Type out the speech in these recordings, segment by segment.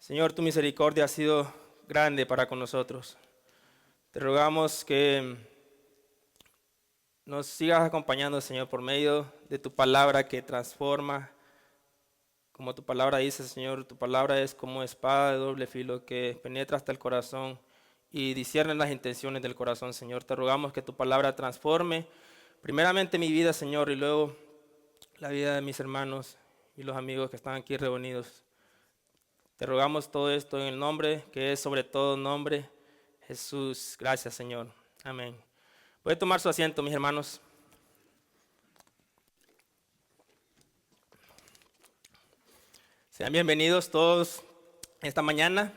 Señor, tu misericordia ha sido grande para con nosotros. Te rogamos que nos sigas acompañando, Señor, por medio de tu palabra que transforma. Como tu palabra dice, Señor, tu palabra es como espada de doble filo que penetra hasta el corazón y discierne las intenciones del corazón, Señor. Te rogamos que tu palabra transforme primeramente mi vida, Señor, y luego la vida de mis hermanos y los amigos que están aquí reunidos. Te rogamos todo esto en el nombre que es sobre todo nombre, Jesús. Gracias, Señor. Amén. Puede tomar su asiento, mis hermanos. Sean bienvenidos todos esta mañana.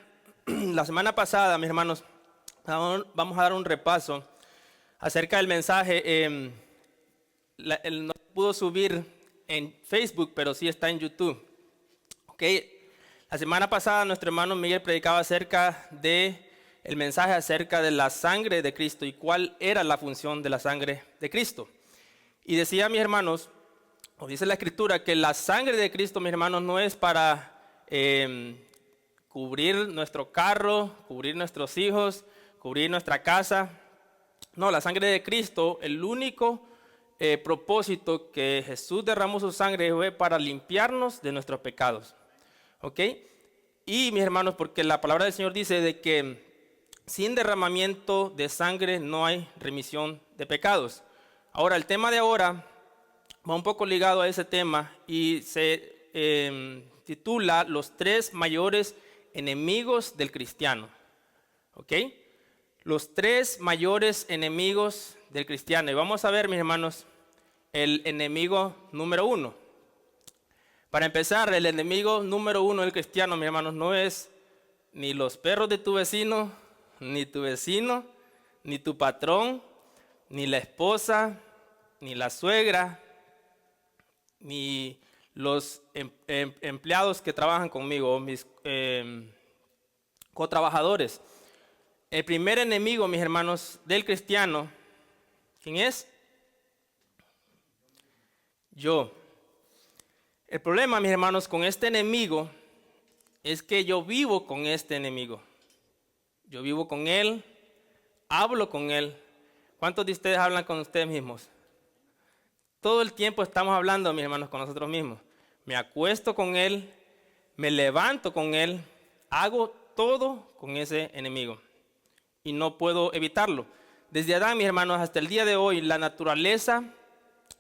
La semana pasada, mis hermanos, vamos a dar un repaso acerca del mensaje. No pudo subir en Facebook, pero sí está en YouTube. ¿Ok? La semana pasada nuestro hermano Miguel predicaba acerca de el mensaje acerca de la sangre de Cristo y cuál era la función de la sangre de Cristo. Y decía, mis hermanos, o dice la Escritura, que la sangre de Cristo, mis hermanos, no es para cubrir nuestro carro, cubrir nuestros hijos, cubrir nuestra casa. No, la sangre de Cristo, el único propósito que Jesús derramó su sangre fue para limpiarnos de nuestros pecados. ¿Ok? Y mis hermanos, porque la palabra del Señor dice de que sin derramamiento de sangre no hay remisión de pecados. Ahora, el tema de ahora va un poco ligado a ese tema y se titula Los tres mayores enemigos del cristiano. ¿Ok? Los tres mayores enemigos del cristiano. Y vamos a ver, mis hermanos, el enemigo número uno. Para empezar, el enemigo número uno del cristiano, mis hermanos, no es ni los perros de tu vecino, ni tu patrón, ni la esposa, ni la suegra, ni los empleados que trabajan conmigo, mis cotrabajadores. El primer enemigo, mis hermanos, del cristiano, ¿quién es? Yo. El problema, mis hermanos, con este enemigo es que yo vivo con este enemigo. Yo vivo con él, hablo con él. ¿Cuántos de ustedes hablan con ustedes mismos? Todo el tiempo estamos hablando, mis hermanos, con nosotros mismos. Me acuesto con él, me levanto con él, hago todo con ese enemigo y no puedo evitarlo. Desde Adán, mis hermanos, hasta el día de hoy, la naturaleza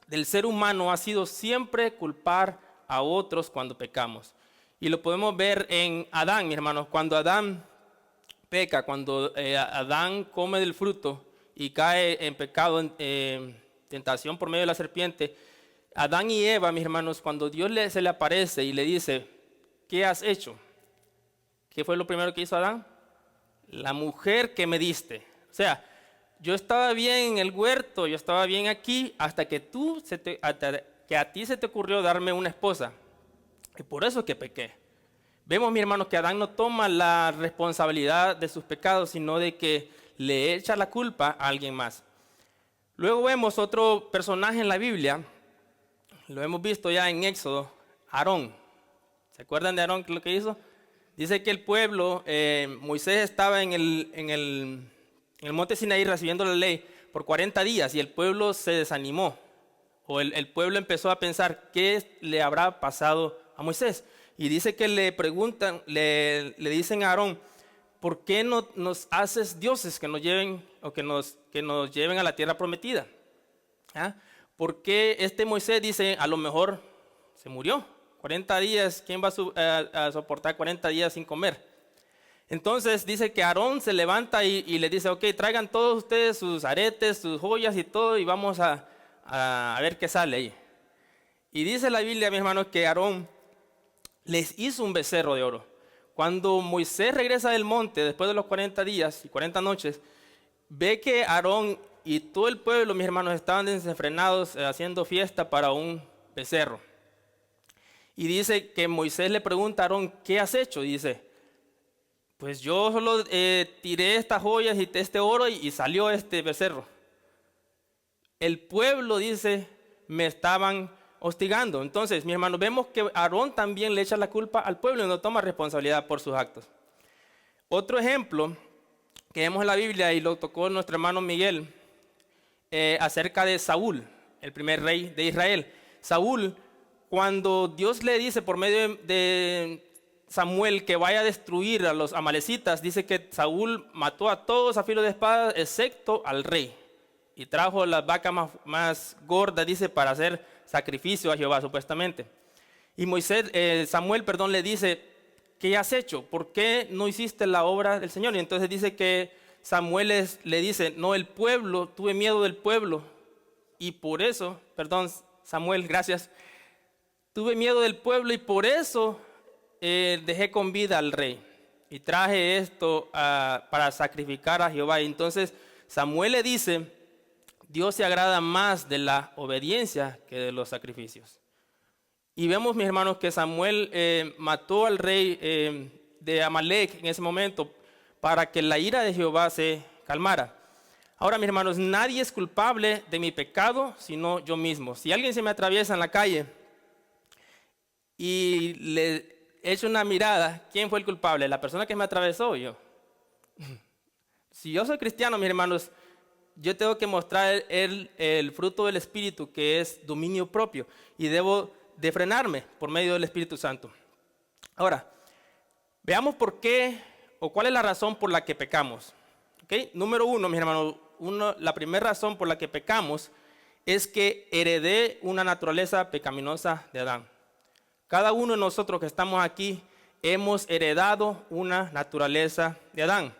del ser humano ha sido siempre culpar a otros cuando pecamos. Y lo podemos ver en Adán, mis hermanos. Cuando Adán peca, cuando Adán come del fruto y cae en pecado, tentación por medio de la serpiente, Adán y Eva, mis hermanos, cuando Dios se le aparece y le dice, ¿qué has hecho? ¿Qué fue lo primero que hizo Adán? La mujer que me diste. O sea, yo estaba bien en el huerto, yo estaba bien aquí, hasta que a ti se te ocurrió darme una esposa. Y por eso es que pequé. Vemos, mis hermanos, que Adán no toma la responsabilidad de sus pecados, sino de que le echa la culpa a alguien más. Luego vemos otro personaje en la Biblia, lo hemos visto ya en Éxodo, Aarón. ¿Se acuerdan de Aarón, lo que hizo? Dice que el pueblo, Moisés estaba en el monte Sinaí recibiendo la ley por 40 días y el pueblo se desanimó. O el pueblo empezó a pensar qué le habrá pasado a Moisés. Y dice que le preguntan, le dicen a Aarón, ¿por qué no nos haces dioses que nos lleven o que nos lleven a la tierra prometida? ¿Ah? ¿Por qué este Moisés dice, a lo mejor se murió? 40 días, ¿quién va a soportar 40 días sin comer? Entonces dice que Aarón se levanta y le dice, ok, traigan todos ustedes sus aretes, sus joyas y todo y vamos a ver qué sale ahí. Y dice la Biblia, mis hermanos, que Aarón les hizo un becerro de oro. Cuando Moisés regresa del monte, después de los 40 días y 40 noches, ve que Aarón y todo el pueblo, mis hermanos, estaban desenfrenados haciendo fiesta para un becerro. Y dice que Moisés le pregunta a Aarón, ¿qué has hecho? Y dice, pues yo solo tiré estas joyas y este oro y salió este becerro. El pueblo, dice, me estaban hostigando. Entonces, mis hermanos, vemos que Aarón también le echa la culpa al pueblo y no toma responsabilidad por sus actos. Otro ejemplo que vemos en la Biblia, y lo tocó nuestro hermano Miguel, acerca de Saúl, el primer rey de Israel. Saúl, cuando Dios le dice por medio de Samuel que vaya a destruir a los amalecitas, dice que Saúl mató a todos a filo de espada excepto al rey, y trajo las vacas más gordas, dice, para hacer sacrificio a Jehová, supuestamente. Y Samuel, le dice: ¿qué has hecho? ¿Por qué no hiciste la obra del Señor? Y entonces dice que Samuel le dice: no, el pueblo, tuve miedo del pueblo, y por eso, Samuel, gracias, tuve miedo del pueblo y por eso dejé con vida al rey y traje esto para sacrificar a Jehová. Y entonces Samuel le dice: Dios se agrada más de la obediencia que de los sacrificios. Y vemos, mis hermanos, que Samuel mató al rey de Amalek en ese momento para que la ira de Jehová se calmara. Ahora, mis hermanos, nadie es culpable de mi pecado sino yo mismo. Si alguien se me atraviesa en la calle y le echo una mirada, ¿quién fue el culpable? ¿La persona que me atravesó o yo? Si yo soy cristiano, mis hermanos, yo tengo que mostrar el fruto del Espíritu, que es dominio propio, y debo de frenarme por medio del Espíritu Santo. Ahora, veamos por qué o cuál es la razón por la que pecamos. ¿Okay? Número uno, mis hermanos, la primera razón por la que pecamos es que heredé una naturaleza pecaminosa de Adán. Cada uno de nosotros que estamos aquí hemos heredado una naturaleza de Adán.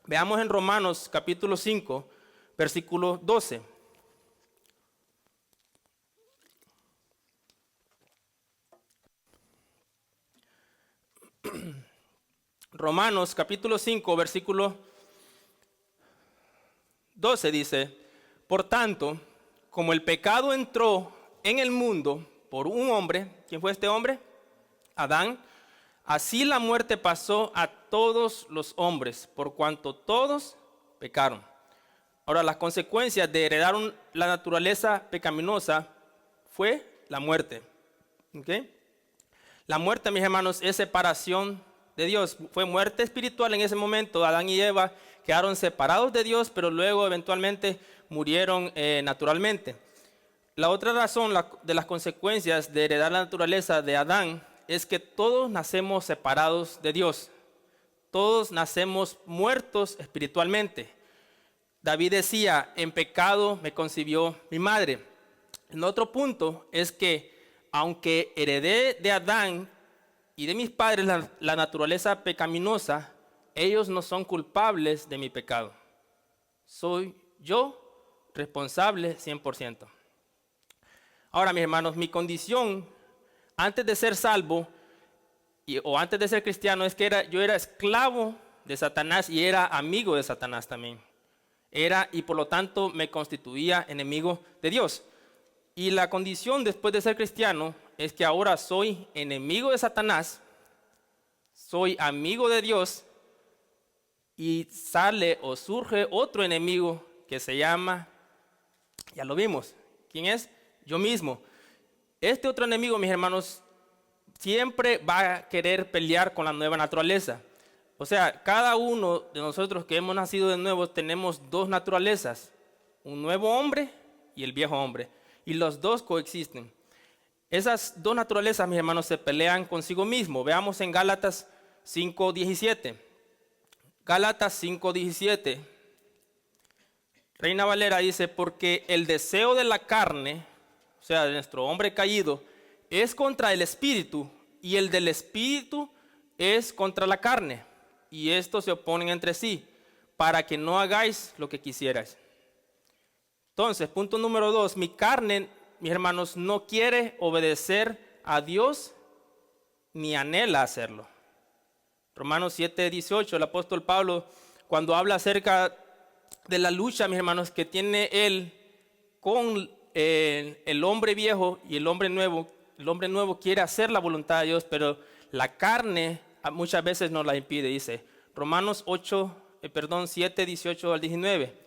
Veamos en Romanos capítulo 5, versículo 12. Romanos capítulo 5, versículo 12 dice: por tanto, como el pecado entró en el mundo por un hombre, ¿quién fue este hombre? Adán. Así la muerte pasó a todos los hombres, por cuanto todos pecaron. Ahora, las consecuencias de heredar la naturaleza pecaminosa fue la muerte. ¿Okay? La muerte, mis hermanos, es separación de Dios. Fue muerte espiritual en ese momento. Adán y Eva quedaron separados de Dios, pero luego eventualmente murieron naturalmente. La otra razón de las consecuencias de heredar la naturaleza de Adán es que todos nacemos separados de Dios. Todos nacemos muertos espiritualmente. David decía: en pecado me concibió mi madre. En otro punto es que aunque heredé de Adán y de mis padres la naturaleza pecaminosa, ellos no son culpables de mi pecado. Soy yo responsable 100%. Ahora, mis hermanos, mi condición antes de ser salvo o antes de ser cristiano es que yo era esclavo de Satanás y era amigo de Satanás también. Y por lo tanto me constituía enemigo de Dios. Y la condición después de ser cristiano es que ahora soy enemigo de Satanás, soy amigo de Dios, y sale o surge otro enemigo que se llama, ya lo vimos, ¿quién es? Yo mismo. Este otro enemigo, mis hermanos, siempre va a querer pelear con la nueva naturaleza. O sea, cada uno de nosotros que hemos nacido de nuevo tenemos dos naturalezas, un nuevo hombre y el viejo hombre, y los dos coexisten. Esas dos naturalezas, mis hermanos, se pelean consigo mismo. Veamos en Gálatas 5:17. Gálatas 5:17. Reina Valera dice: porque el deseo de la carne, o sea, de nuestro hombre caído, es contra el espíritu, y el del espíritu es contra la carne, y estos se oponen entre sí, para que no hagáis lo que quisierais. Entonces, punto número 2, mi carne, mis hermanos, no quiere obedecer a Dios ni anhela hacerlo. Romanos 7:18, el apóstol Pablo, cuando habla acerca de la lucha, mis hermanos, que tiene él con el hombre viejo y el hombre nuevo quiere hacer la voluntad de Dios, pero la carne muchas veces nos la impide. Dice Romanos 7:18 al 19.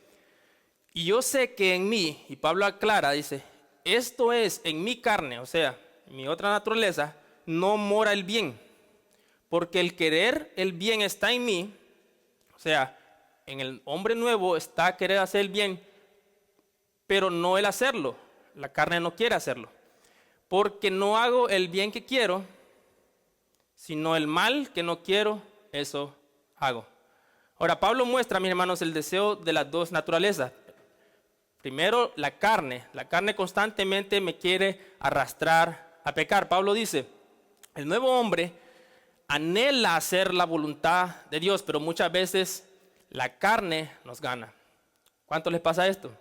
Y yo sé que en mí, y Pablo aclara, dice, esto es, en mi carne, o sea, en mi otra naturaleza, no mora el bien. Porque el querer el bien está en mí, o sea, en el hombre nuevo está querer hacer el bien, pero no el hacerlo. La carne no quiere hacerlo. Porque no hago el bien que quiero, sino el mal que no quiero, eso hago. Ahora, Pablo muestra, mis hermanos, el deseo de las dos naturalezas. Primero, la carne. La carne constantemente me quiere arrastrar a pecar. Pablo dice, el nuevo hombre anhela hacer la voluntad de Dios, pero muchas veces la carne nos gana. ¿Cuánto les pasa esto?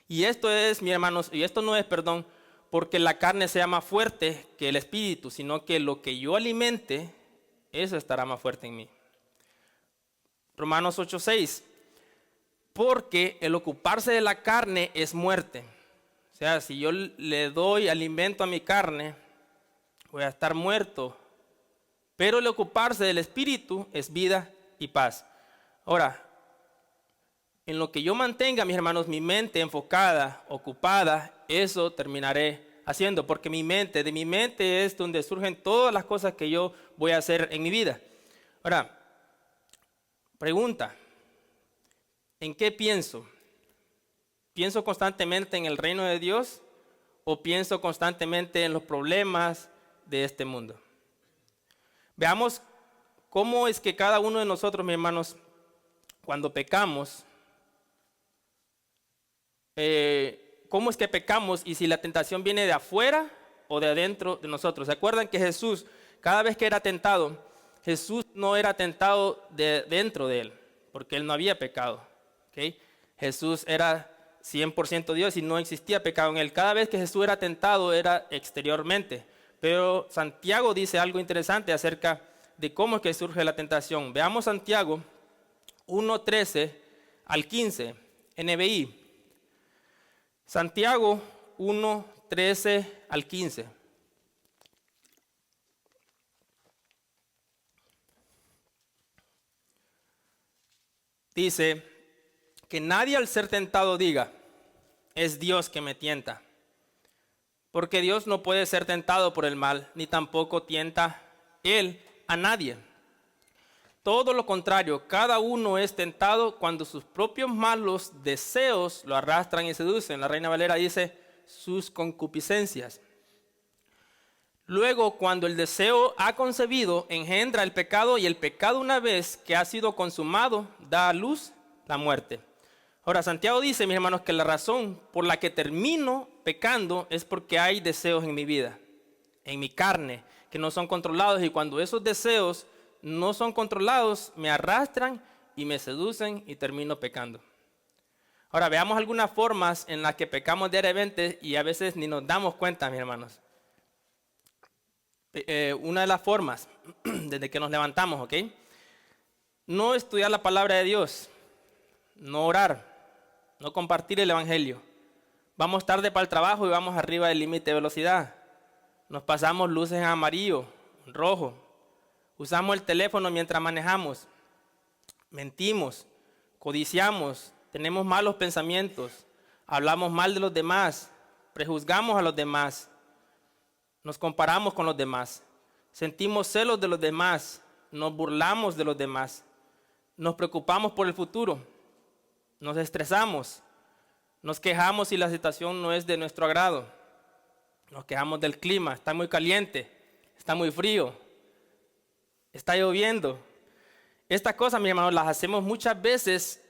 Y esto es, mis hermanos, y esto no es, perdón, porque la carne sea más fuerte que el espíritu, sino que lo que yo alimente, eso estará más fuerte en mí. Romanos 8:6. Porque el ocuparse de la carne es muerte. O sea, si yo le doy alimento a mi carne, voy a estar muerto. Pero el ocuparse del espíritu es vida y paz. Ahora, en lo que yo mantenga, mis hermanos, mi mente enfocada, ocupada, eso terminaré haciendo. Porque de mi mente es donde surgen todas las cosas que yo voy a hacer en mi vida. Ahora, pregunta. ¿En qué pienso? ¿Pienso constantemente en el reino de Dios o pienso constantemente en los problemas de este mundo? Veamos cómo es que cada uno de nosotros, mis hermanos, cuando pecamos, cómo es que pecamos y si la tentación viene de afuera o de adentro de nosotros. ¿Se acuerdan que Jesús, cada vez que era tentado, Jesús no era tentado de dentro de él, porque él no había pecado? ¿Okay? Jesús era 100% Dios y no existía pecado en él. Cada vez que Jesús era tentado era exteriormente. Pero Santiago dice algo interesante acerca de cómo es que surge la tentación. Veamos Santiago 1:13 al 15, NBI. Santiago 1:13 al 15. Dice que nadie al ser tentado diga, es Dios que me tienta. Porque Dios no puede ser tentado por el mal, ni tampoco tienta Él a nadie. Todo lo contrario, cada uno es tentado cuando sus propios malos deseos lo arrastran y seducen. La Reina Valera dice, sus concupiscencias. Luego, cuando el deseo ha concebido, engendra el pecado, y el pecado, una vez que ha sido consumado, da a luz la muerte. Ahora, Santiago dice, mis hermanos, que la razón por la que termino pecando es porque hay deseos en mi vida, en mi carne, que no son controlados, y cuando esos deseos no son controlados, me arrastran y me seducen y termino pecando. Ahora, veamos algunas formas en las que pecamos diariamente y a veces ni nos damos cuenta, mis hermanos. Una de las formas, desde que nos levantamos, ¿ok? No estudiar la palabra de Dios, no orar, no compartir el evangelio. Vamos tarde para el trabajo y vamos arriba del límite de velocidad. Nos pasamos luces en amarillo, en rojo. Usamos el teléfono mientras manejamos. Mentimos, codiciamos, tenemos malos pensamientos, hablamos mal de los demás, prejuzgamos a los demás, nos comparamos con los demás, sentimos celos de los demás, nos burlamos de los demás, nos preocupamos por el futuro. Nos estresamos, nos quejamos si la situación no es de nuestro agrado. Nos quejamos del clima, está muy caliente, está muy frío, está lloviendo. Estas cosas, mis hermanos, las hacemos muchas veces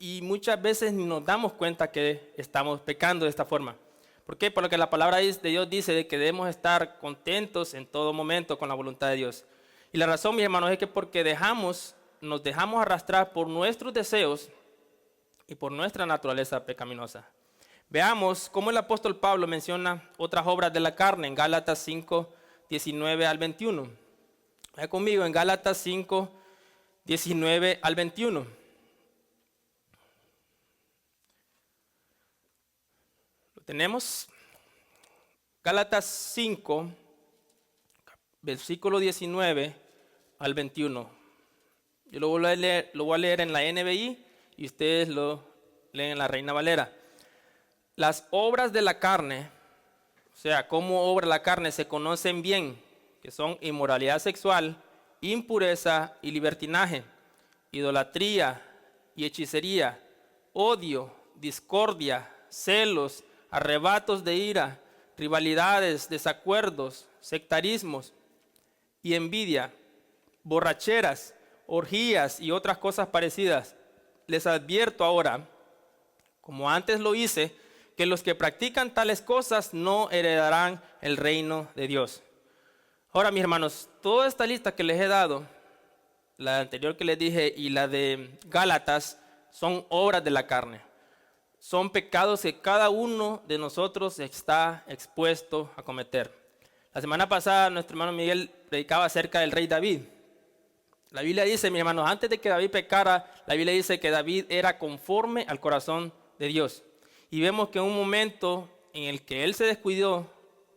y muchas veces ni nos damos cuenta que estamos pecando de esta forma. ¿Por qué? Porque la palabra de Dios dice de que debemos estar contentos en todo momento con la voluntad de Dios. Y la razón, mis hermanos, es que porque nos dejamos arrastrar por nuestros deseos y por nuestra naturaleza pecaminosa. Veamos cómo el apóstol Pablo menciona otras obras de la carne en Gálatas 5:19 al 21. Vaya conmigo en Gálatas 5:19 al 21. ¿Lo tenemos? Gálatas 5, versículo 19 al 21. Yo lo voy a leer en la NBI y ustedes lo leen en la Reina Valera. las obras de la carne, o sea, cómo obra la carne, se conocen bien, que son inmoralidad sexual, impureza y libertinaje, idolatría y hechicería, odio, discordia, celos, arrebatos de ira, rivalidades, desacuerdos, sectarismos y envidia, borracheras, orgías y otras cosas parecidas. Les advierto ahora, como antes lo hice, que los que practican tales cosas no heredarán el reino de Dios. Ahora, mis hermanos, toda esta lista que les he dado, la anterior que les dije y la de Gálatas, son obras de la carne. Son pecados que cada uno de nosotros está expuesto a cometer. La semana pasada nuestro hermano Miguel predicaba acerca del rey David. La Biblia dice, mis hermanos, antes de que David pecara, la Biblia dice que David era conforme al corazón de Dios. Y vemos que en un momento en el que él se descuidó,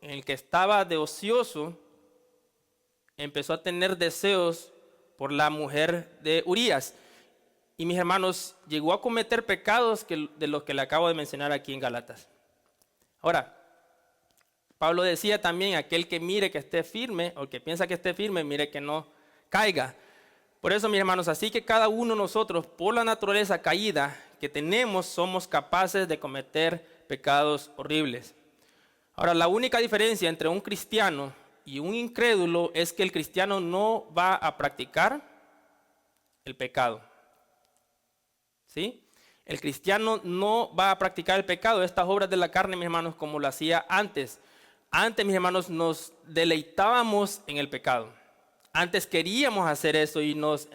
en el que estaba de ocioso, empezó a tener deseos por la mujer de Urías. Y mis hermanos, llegó a cometer pecados de los que le acabo de mencionar aquí en Gálatas. Ahora, Pablo decía también, aquel que mire que esté firme, o que piensa que esté firme, mire que no caiga. Por eso, mis hermanos, así que cada uno de nosotros, por la naturaleza caída que tenemos, somos capaces de cometer pecados horribles. Ahora, la única diferencia entre un cristiano y un incrédulo es que el cristiano no va a practicar el pecado. ¿Sí? El cristiano no va a practicar el pecado, estas obras de la carne, mis hermanos, como lo hacía antes. Antes, mis hermanos, nos deleitábamos en el pecado. Antes queríamos hacer eso y nos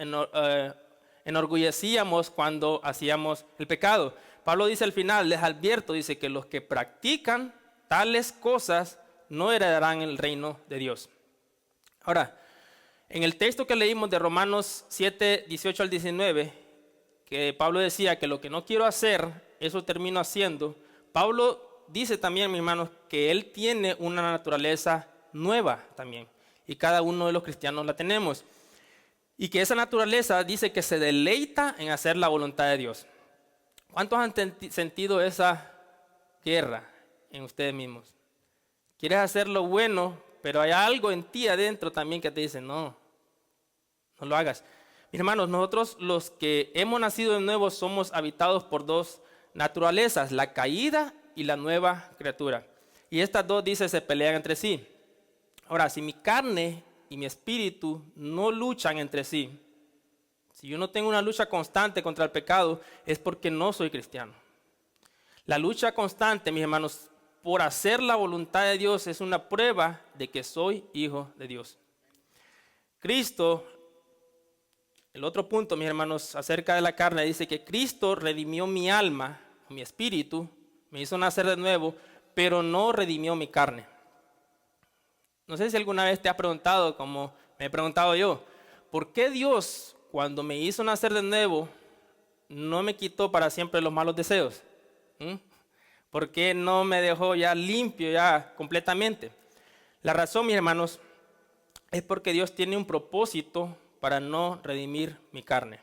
enorgullecíamos cuando hacíamos el pecado. Pablo dice al final, les advierto, dice que los que practican tales cosas no heredarán el reino de Dios. Ahora, en el texto que leímos de Romanos 7, 18 al 19, que Pablo decía que lo que no quiero hacer, eso termino haciendo. Pablo dice también, mis hermanos, que él tiene una naturaleza nueva también. Y cada uno de los cristianos la tenemos. Y que esa naturaleza dice que se deleita en hacer la voluntad de Dios. ¿Cuántos han sentido esa guerra en ustedes mismos? Quieres hacer lo bueno, pero hay algo en ti adentro también que te dice, no lo hagas. Mis hermanos, nosotros los que hemos nacido de nuevo somos habitados por dos naturalezas, la caída y la nueva criatura. Y estas dos, dice, se pelean entre sí. Ahora, si mi carne y mi espíritu no luchan entre sí, si yo no tengo una lucha constante contra el pecado, es porque no soy cristiano. La lucha constante, mis hermanos, por hacer la voluntad de Dios es una prueba de que soy hijo de Dios. Cristo, el otro punto, mis hermanos, acerca de la carne, dice que Cristo redimió mi alma, mi espíritu, me hizo nacer de nuevo, pero no redimió mi carne. No sé si alguna vez te has preguntado, como me he preguntado yo, ¿por qué Dios, cuando me hizo nacer de nuevo, no me quitó para siempre los malos deseos? ¿Por qué no me dejó ya limpio, ya completamente? La razón, mis hermanos, es porque Dios tiene un propósito para no redimir mi carne.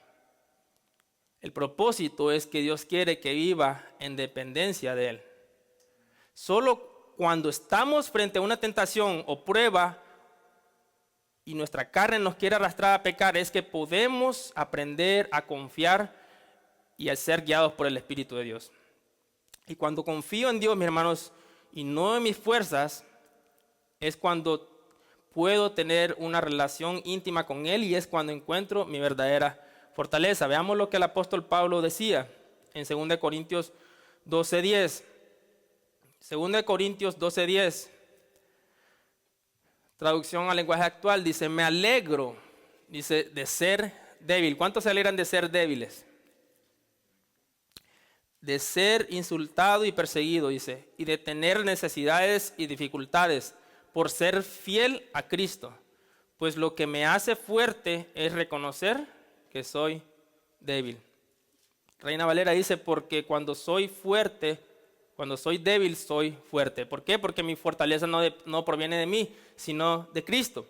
El propósito es que Dios quiere que viva en dependencia de Él. Solo cuando estamos frente a una tentación o prueba y nuestra carne nos quiere arrastrar a pecar, es que podemos aprender a confiar y a ser guiados por el Espíritu de Dios. Y cuando confío en Dios, mis hermanos, y no en mis fuerzas, es cuando puedo tener una relación íntima con Él y es cuando encuentro mi verdadera fortaleza. Veamos lo que el apóstol Pablo decía en 2 Corintios 12:10. 2 Corintios 12:10, traducción al lenguaje actual, dice, me alegro, dice, de ser débil. ¿Cuántos se alegran de ser débiles? De ser insultado y perseguido, dice, y de tener necesidades y dificultades por ser fiel a Cristo. Pues lo que me hace fuerte es reconocer que soy débil. Reina Valera dice, porque cuando soy débil, soy fuerte. ¿Por qué? Porque mi fortaleza no proviene de mí, sino de Cristo.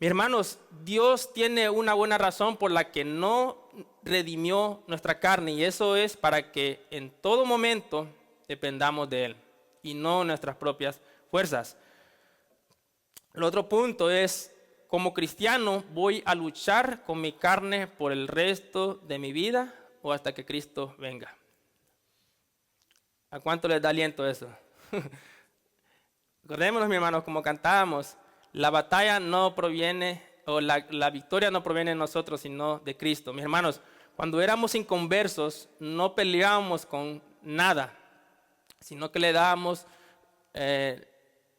Mis hermanos, Dios tiene una buena razón por la que no redimió nuestra carne, y eso es para que en todo momento dependamos de Él y no nuestras propias fuerzas. El otro punto es, como cristiano, ¿voy a luchar con mi carne por el resto de mi vida o hasta que Cristo venga? ¿A cuánto les da aliento eso? Recordémonos, mi hermanos, como cantábamos, la batalla no proviene, o la victoria no proviene de nosotros, sino de Cristo. Mis hermanos, cuando éramos inconversos, no peleábamos con nada, sino que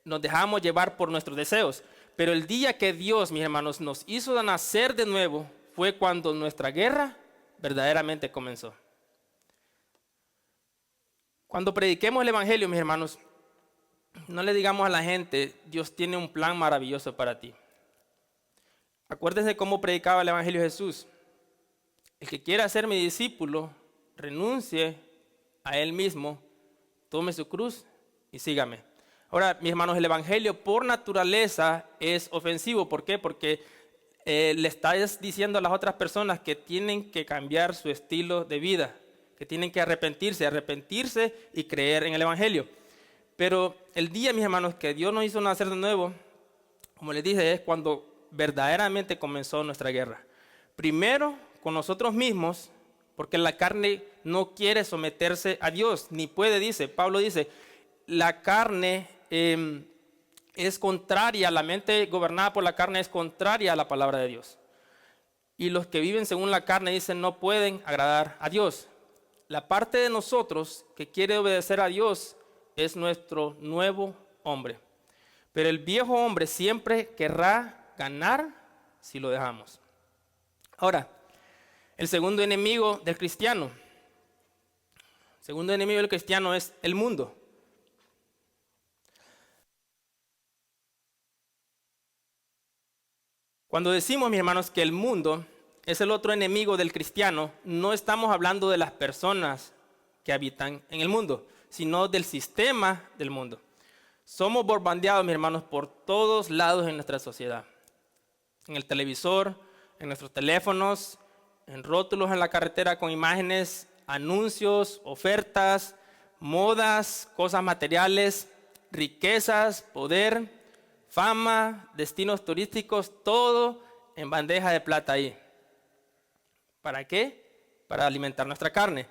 nos dejábamos llevar por nuestros deseos. Pero el día que Dios, mis hermanos, nos hizo nacer de nuevo, fue cuando nuestra guerra verdaderamente comenzó. Cuando prediquemos el Evangelio, mis hermanos, no le digamos a la gente, Dios tiene un plan maravilloso para ti. Acuérdense cómo predicaba el Evangelio Jesús. El que quiera ser mi discípulo, renuncie a él mismo, tome su cruz y sígame. Ahora, mis hermanos, el Evangelio por naturaleza es ofensivo. ¿Por qué? Porque le estás diciendo a las otras personas que tienen que cambiar su estilo de vida, que tienen que arrepentirse y creer en el Evangelio. Pero el día, mis hermanos, que Dios nos hizo nacer de nuevo, como les dije, es cuando verdaderamente comenzó nuestra guerra. Primero, con nosotros mismos, porque la carne no quiere someterse a Dios, ni puede, dice, Pablo dice, la carne es contraria, la mente gobernada por la carne es contraria a la palabra de Dios. Y los que viven según la carne, dicen, no pueden agradar a Dios. La parte de nosotros que quiere obedecer a Dios es nuestro nuevo hombre. Pero el viejo hombre siempre querrá ganar si lo dejamos. Ahora, el segundo enemigo del cristiano. El segundo enemigo del cristiano es el mundo. Cuando decimos, mis hermanos, que el mundo es el otro enemigo del cristiano, no estamos hablando de las personas que habitan en el mundo, sino del sistema del mundo. Somos bombardeados, mis hermanos, por todos lados en nuestra sociedad. En el televisor, en nuestros teléfonos, en rótulos en la carretera con imágenes, anuncios, ofertas, modas, cosas materiales, riquezas, poder, fama, destinos turísticos, todo en bandeja de plata ahí. ¿Para qué? Para alimentar nuestra carne.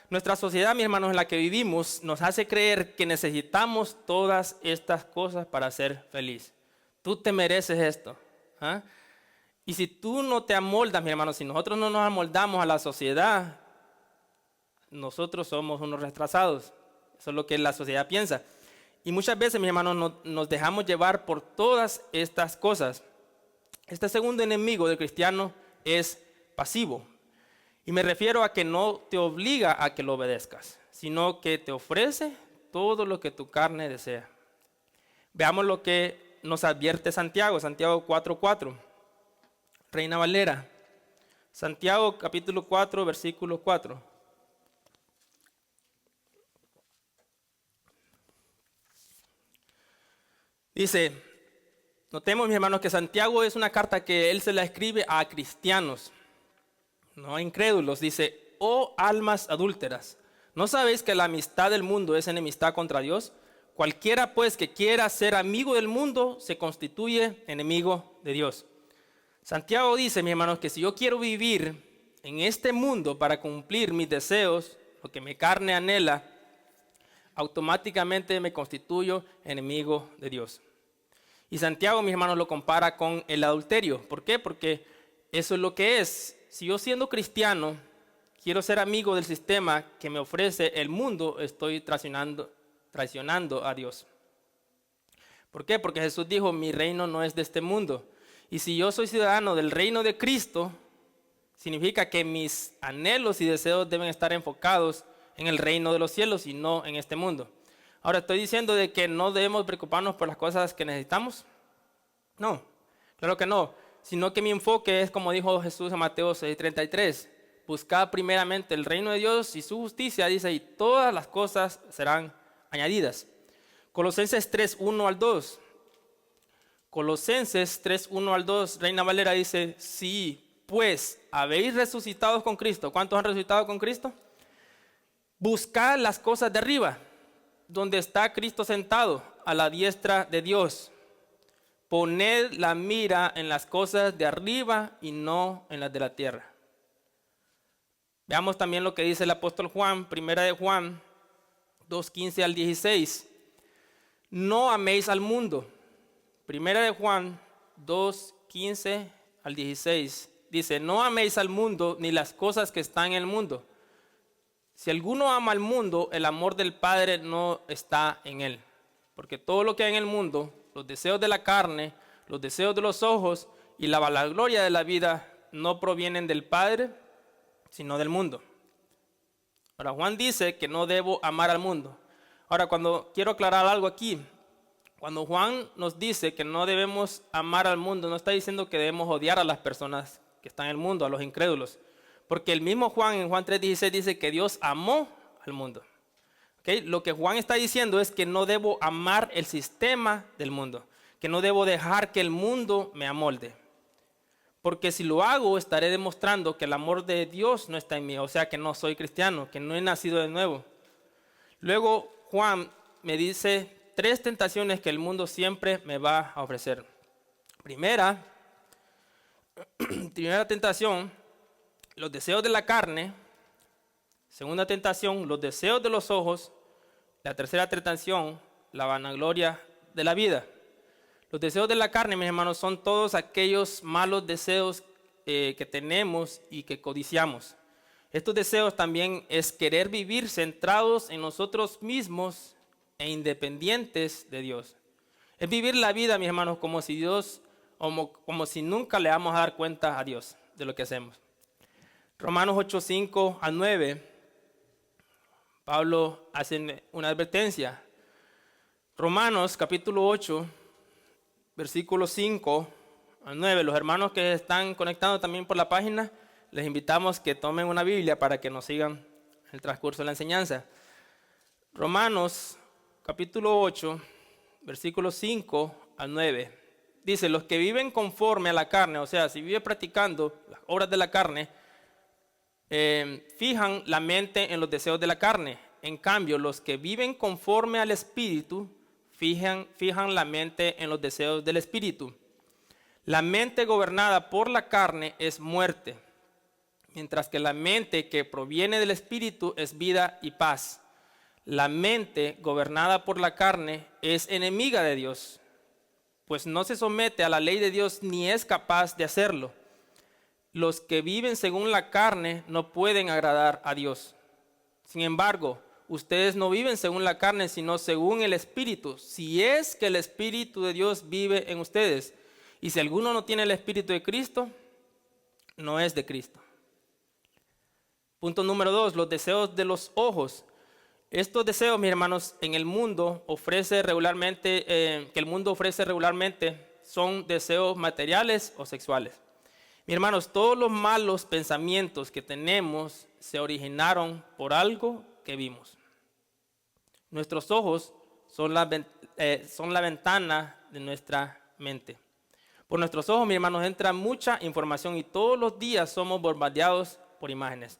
Nuestra sociedad, mis hermanos, en la que vivimos, nos hace creer que necesitamos todas estas cosas para ser feliz. Tú te mereces esto. ¿Ah? Y si tú no te amoldas, mis hermanos, si nosotros no nos amoldamos a la sociedad, nosotros somos unos retrasados. Eso es lo que la sociedad piensa. Y muchas veces, mis hermanos, nos dejamos llevar por todas estas cosas. Este segundo enemigo del cristiano es pasivo. Y me refiero a que no te obliga a que lo obedezcas, sino que te ofrece todo lo que tu carne desea. Veamos lo que nos advierte Santiago, Santiago 4:4, Reina Valera. Santiago capítulo 4, versículo 4. Dice, notemos, mis hermanos, que Santiago es una carta que él se la escribe a cristianos, no a incrédulos. Dice, oh almas adúlteras, ¿no sabéis que la amistad del mundo es enemistad contra Dios? Cualquiera pues que quiera ser amigo del mundo se constituye enemigo de Dios. Santiago dice, mis hermanos, que si yo quiero vivir en este mundo para cumplir mis deseos, lo que mi carne anhela, automáticamente me constituyo enemigo de Dios. Y Santiago, mis hermanos, lo compara con el adulterio. ¿Por qué? Porque eso es lo que es. Si yo, siendo cristiano, quiero ser amigo del sistema que me ofrece el mundo, estoy traicionando a Dios. ¿Por qué? Porque Jesús dijo, mi reino no es de este mundo. Y si yo soy ciudadano del reino de Cristo, significa que mis anhelos y deseos deben estar enfocados en el reino de los cielos y no en este mundo. Ahora, ¿estoy diciendo de que no debemos preocuparnos por las cosas que necesitamos? No, claro que no. Sino que mi enfoque es, como dijo Jesús en Mateo 6:33, buscad primeramente el reino de Dios y su justicia, dice, y todas las cosas serán añadidas. Colosenses 3:1 al 2. Colosenses 3:1 al 2, Reina Valera dice, sí, pues habéis resucitado con Cristo. ¿Cuántos han resucitado con Cristo? Buscad las cosas de arriba, donde está Cristo sentado a la diestra de Dios. Poned la mira en las cosas de arriba y no en las de la tierra. Veamos también lo que dice el apóstol Juan, primera de Juan 2:15 al 16. No améis al mundo. Primera de Juan 2:15 al 16. Dice, no améis al mundo ni las cosas que están en el mundo. Si alguno ama al mundo, el amor del Padre no está en él. Porque todo lo que hay en el mundo, los deseos de la carne, los deseos de los ojos y la vanagloria de la vida no provienen del Padre, sino del mundo. Ahora, Juan dice que no debo amar al mundo. Ahora, cuando quiero aclarar algo aquí, cuando Juan nos dice que no debemos amar al mundo, no está diciendo que debemos odiar a las personas que están en el mundo, a los incrédulos. Porque el mismo Juan en Juan 3:16 dice que Dios amó al mundo. ¿Okay? Lo que Juan está diciendo es que no debo amar el sistema del mundo, que no debo dejar que el mundo me amolde. Porque si lo hago, estaré demostrando que el amor de Dios no está en mí, o sea que no soy cristiano, que no he nacido de nuevo. Luego Juan me dice 3 tentaciones que el mundo siempre me va a ofrecer. Primera tentación, los deseos de la carne. Segunda tentación, los deseos de los ojos. La tercera tentación, la vanagloria de la vida. Los deseos de la carne, mis hermanos, son todos aquellos malos deseos que tenemos y que codiciamos. Estos deseos también es querer vivir centrados en nosotros mismos e independientes de Dios. Es vivir la vida, mis hermanos, como si nunca le vamos a dar cuenta a Dios de lo que hacemos. Romanos 8:5 al 9, Pablo hace una advertencia. Romanos capítulo 8, versículos 5 al 9. Los hermanos que están conectando también por la página, les invitamos que tomen una Biblia para que nos sigan el transcurso de la enseñanza. Romanos capítulo 8, versículos 5 al 9. Dice, los que viven conforme a la carne, o sea, si vive practicando las obras de la carne, fijan la mente en los deseos de la carne. En cambio, los que viven conforme al Espíritu, fijan la mente en los deseos del Espíritu. La mente gobernada por la carne es muerte, mientras que la mente que proviene del Espíritu es vida y paz. La mente gobernada por la carne es enemiga de Dios, pues no se somete a la ley de Dios ni es capaz de hacerlo. Los que viven según la carne no pueden agradar a Dios. Sin embargo, ustedes no viven según la carne, sino según el Espíritu, si es que el Espíritu de Dios vive en ustedes. Y si alguno no tiene el Espíritu de Cristo, no es de Cristo. Punto número 2, los deseos de los ojos. Estos deseos, mis hermanos, en el mundo ofrece regularmente, son deseos materiales o sexuales. Mis hermanos, todos los malos pensamientos que tenemos se originaron por algo que vimos. Nuestros ojos son la ventana de nuestra mente. Por nuestros ojos, mis hermanos, entra mucha información y todos los días somos bombardeados por imágenes.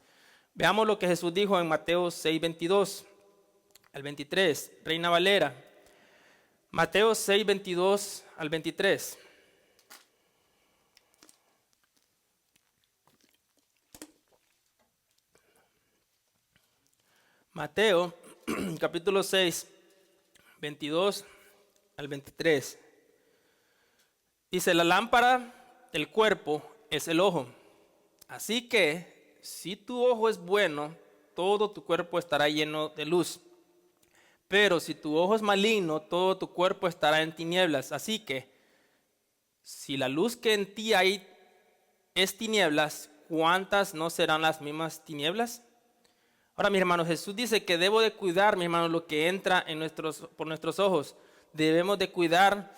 Veamos lo que Jesús dijo en Mateo 6:22 al 23, Reina Valera. Mateo 6:22 al 23. Mateo capítulo 6, 22 al 23. Dice, la lámpara del cuerpo es el ojo. Así que si tu ojo es bueno, todo tu cuerpo estará lleno de luz. Pero si tu ojo es maligno, todo tu cuerpo estará en tinieblas. Así que si la luz que en ti hay es tinieblas, ¿cuántas no serán las mismas tinieblas? Ahora, mis hermanos, Jesús dice que debo de cuidar, mis hermanos, lo que entra por nuestros ojos. Debemos de cuidar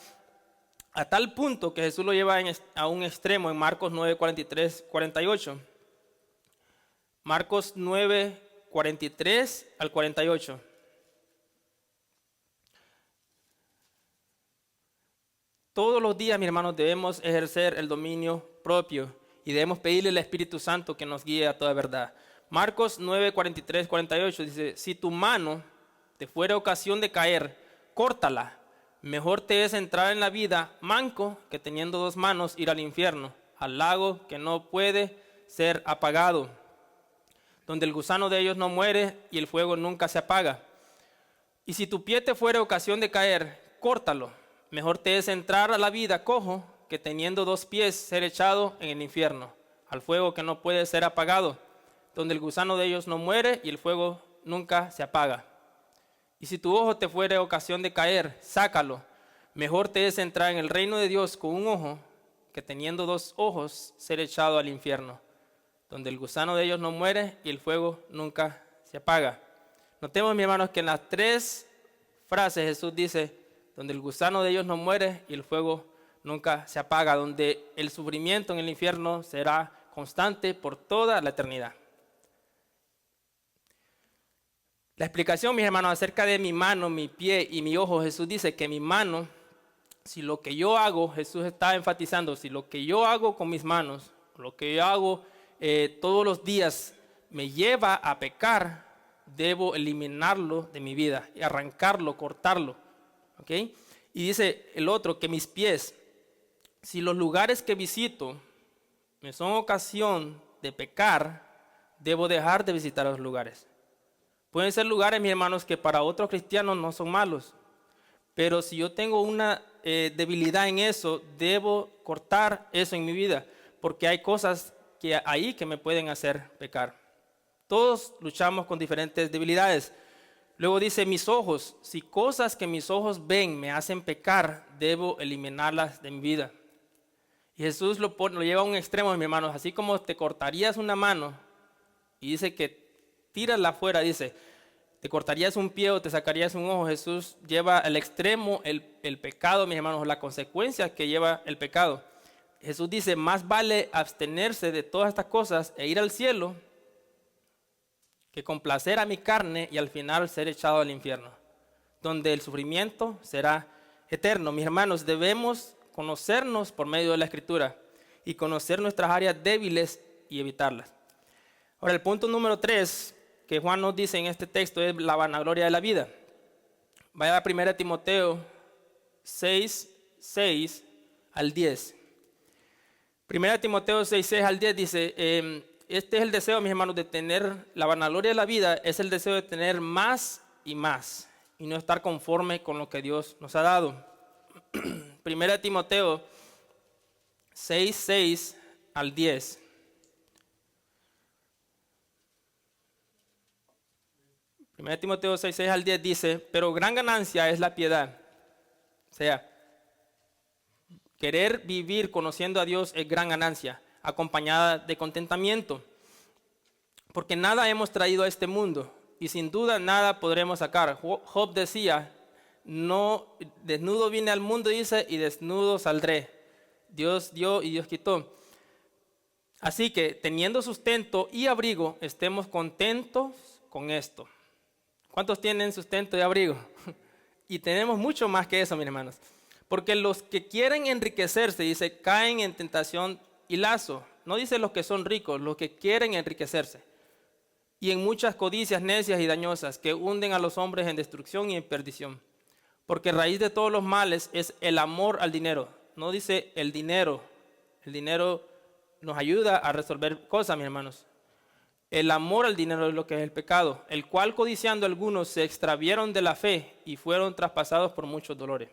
a tal punto que Jesús lo lleva a un extremo en Marcos 9, 43, 48. Marcos 9, 43 al 48. Todos los días, mis hermanos, debemos ejercer el dominio propio y debemos pedirle al Espíritu Santo que nos guíe a toda verdad. Marcos 9, 43, 48 dice, si tu mano te fuere ocasión de caer, córtala. Mejor te es entrar en la vida manco que teniendo 2 manos ir al infierno, al lago que no puede ser apagado, donde el gusano de ellos no muere y el fuego nunca se apaga. Y si tu pie te fuere ocasión de caer, córtalo. Mejor te es entrar a la vida cojo que teniendo 2 pies ser echado en el infierno, al fuego que no puede ser apagado, donde el gusano de ellos no muere y el fuego nunca se apaga. Y si tu ojo te fuere ocasión de caer, sácalo. Mejor te es entrar en el reino de Dios con un ojo que teniendo 2 ojos ser echado al infierno, donde el gusano de ellos no muere y el fuego nunca se apaga. Notemos, mis hermanos, que en las 3 frases Jesús dice, donde el gusano de ellos no muere y el fuego nunca se apaga, donde el sufrimiento en el infierno será constante por toda la eternidad. La explicación, mis hermanos, acerca de mi mano, mi pie y mi ojo, Jesús dice que mi mano, si lo que yo hago, Jesús está enfatizando, si lo que yo hago con mis manos, lo que yo hago todos los días me lleva a pecar, debo eliminarlo de mi vida, y arrancarlo, cortarlo. ¿Okay? Y dice el otro, que mis pies, si los lugares que visito me son ocasión de pecar, debo dejar de visitar los lugares. Pueden ser lugares, mis hermanos, que para otros cristianos no son malos, pero si yo tengo una debilidad en eso, debo cortar eso en mi vida, porque hay cosas ahí que me pueden hacer pecar. Todos luchamos con diferentes debilidades. Luego dice, mis ojos, si cosas que mis ojos ven me hacen pecar, debo eliminarlas de mi vida. Y Jesús lo lleva a un extremo, mis hermanos, así como te cortarías una mano y dice que tírala afuera, dice, te cortarías un pie o te sacarías un ojo. Jesús lleva al extremo el pecado, mis hermanos, las consecuencias que lleva el pecado. Jesús dice, más vale abstenerse de todas estas cosas e ir al cielo que complacer a mi carne y al final ser echado al infierno, donde el sufrimiento será eterno. Mis hermanos, debemos conocernos por medio de la Escritura y conocer nuestras áreas débiles y evitarlas. Ahora, el punto número 3 que Juan nos dice en este texto es la vanagloria de la vida. Vaya a 1 Timoteo 6, 6 al 10. 1 Timoteo 6, 6 al 10 dice, este es el deseo, mis hermanos, de tener la vanagloria de la vida, es el deseo de tener más y más, y no estar conforme con lo que Dios nos ha dado. 1 Timoteo 6, 6 al 10. 1 Timoteo 6, 6 al 10 dice, pero gran ganancia es la piedad. O sea, querer vivir conociendo a Dios es gran ganancia, acompañada de contentamiento. Porque nada hemos traído a este mundo y sin duda nada podremos sacar. Job decía, no, desnudo vine al mundo, dice, y desnudo saldré. Dios dio y Dios quitó. Así que teniendo sustento y abrigo, estemos contentos con esto. ¿Cuántos tienen sustento y abrigo? Y tenemos mucho más que eso, mis hermanos. Porque los que quieren enriquecerse, dice, caen en tentación y lazo. No dice los que son ricos, los que quieren enriquecerse. Y en muchas codicias necias y dañosas que hunden a los hombres en destrucción y en perdición. Porque raíz de todos los males es el amor al dinero. No dice el dinero. El dinero nos ayuda a resolver cosas, mis hermanos. El amor al dinero es lo que es el pecado, el cual codiciando algunos se extraviaron de la fe y fueron traspasados por muchos dolores.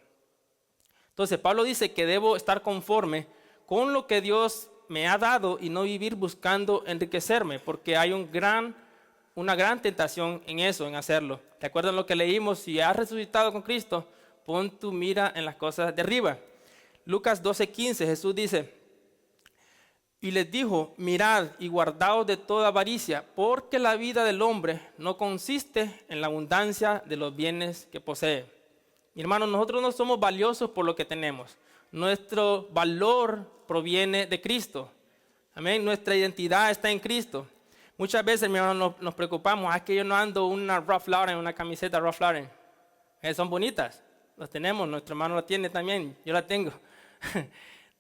Entonces Pablo dice que debo estar conforme con lo que Dios me ha dado y no vivir buscando enriquecerme, porque hay una gran tentación en eso, en hacerlo. ¿Recuerdan lo que leímos? Si has resucitado con Cristo, pon tu mira en las cosas de arriba. Lucas 12:15, Jesús dice, y les dijo, mirad y guardaos de toda avaricia, porque la vida del hombre no consiste en la abundancia de los bienes que posee. Mi hermano, nosotros no somos valiosos por lo que tenemos. Nuestro valor proviene de Cristo. Amén. Nuestra identidad está en Cristo. Muchas veces, mi hermano, nos preocupamos. Es que yo no ando una Ralph Lauren, una camiseta Ralph Lauren. Son bonitas. Las tenemos. Nuestro hermano la tiene también. Yo la tengo.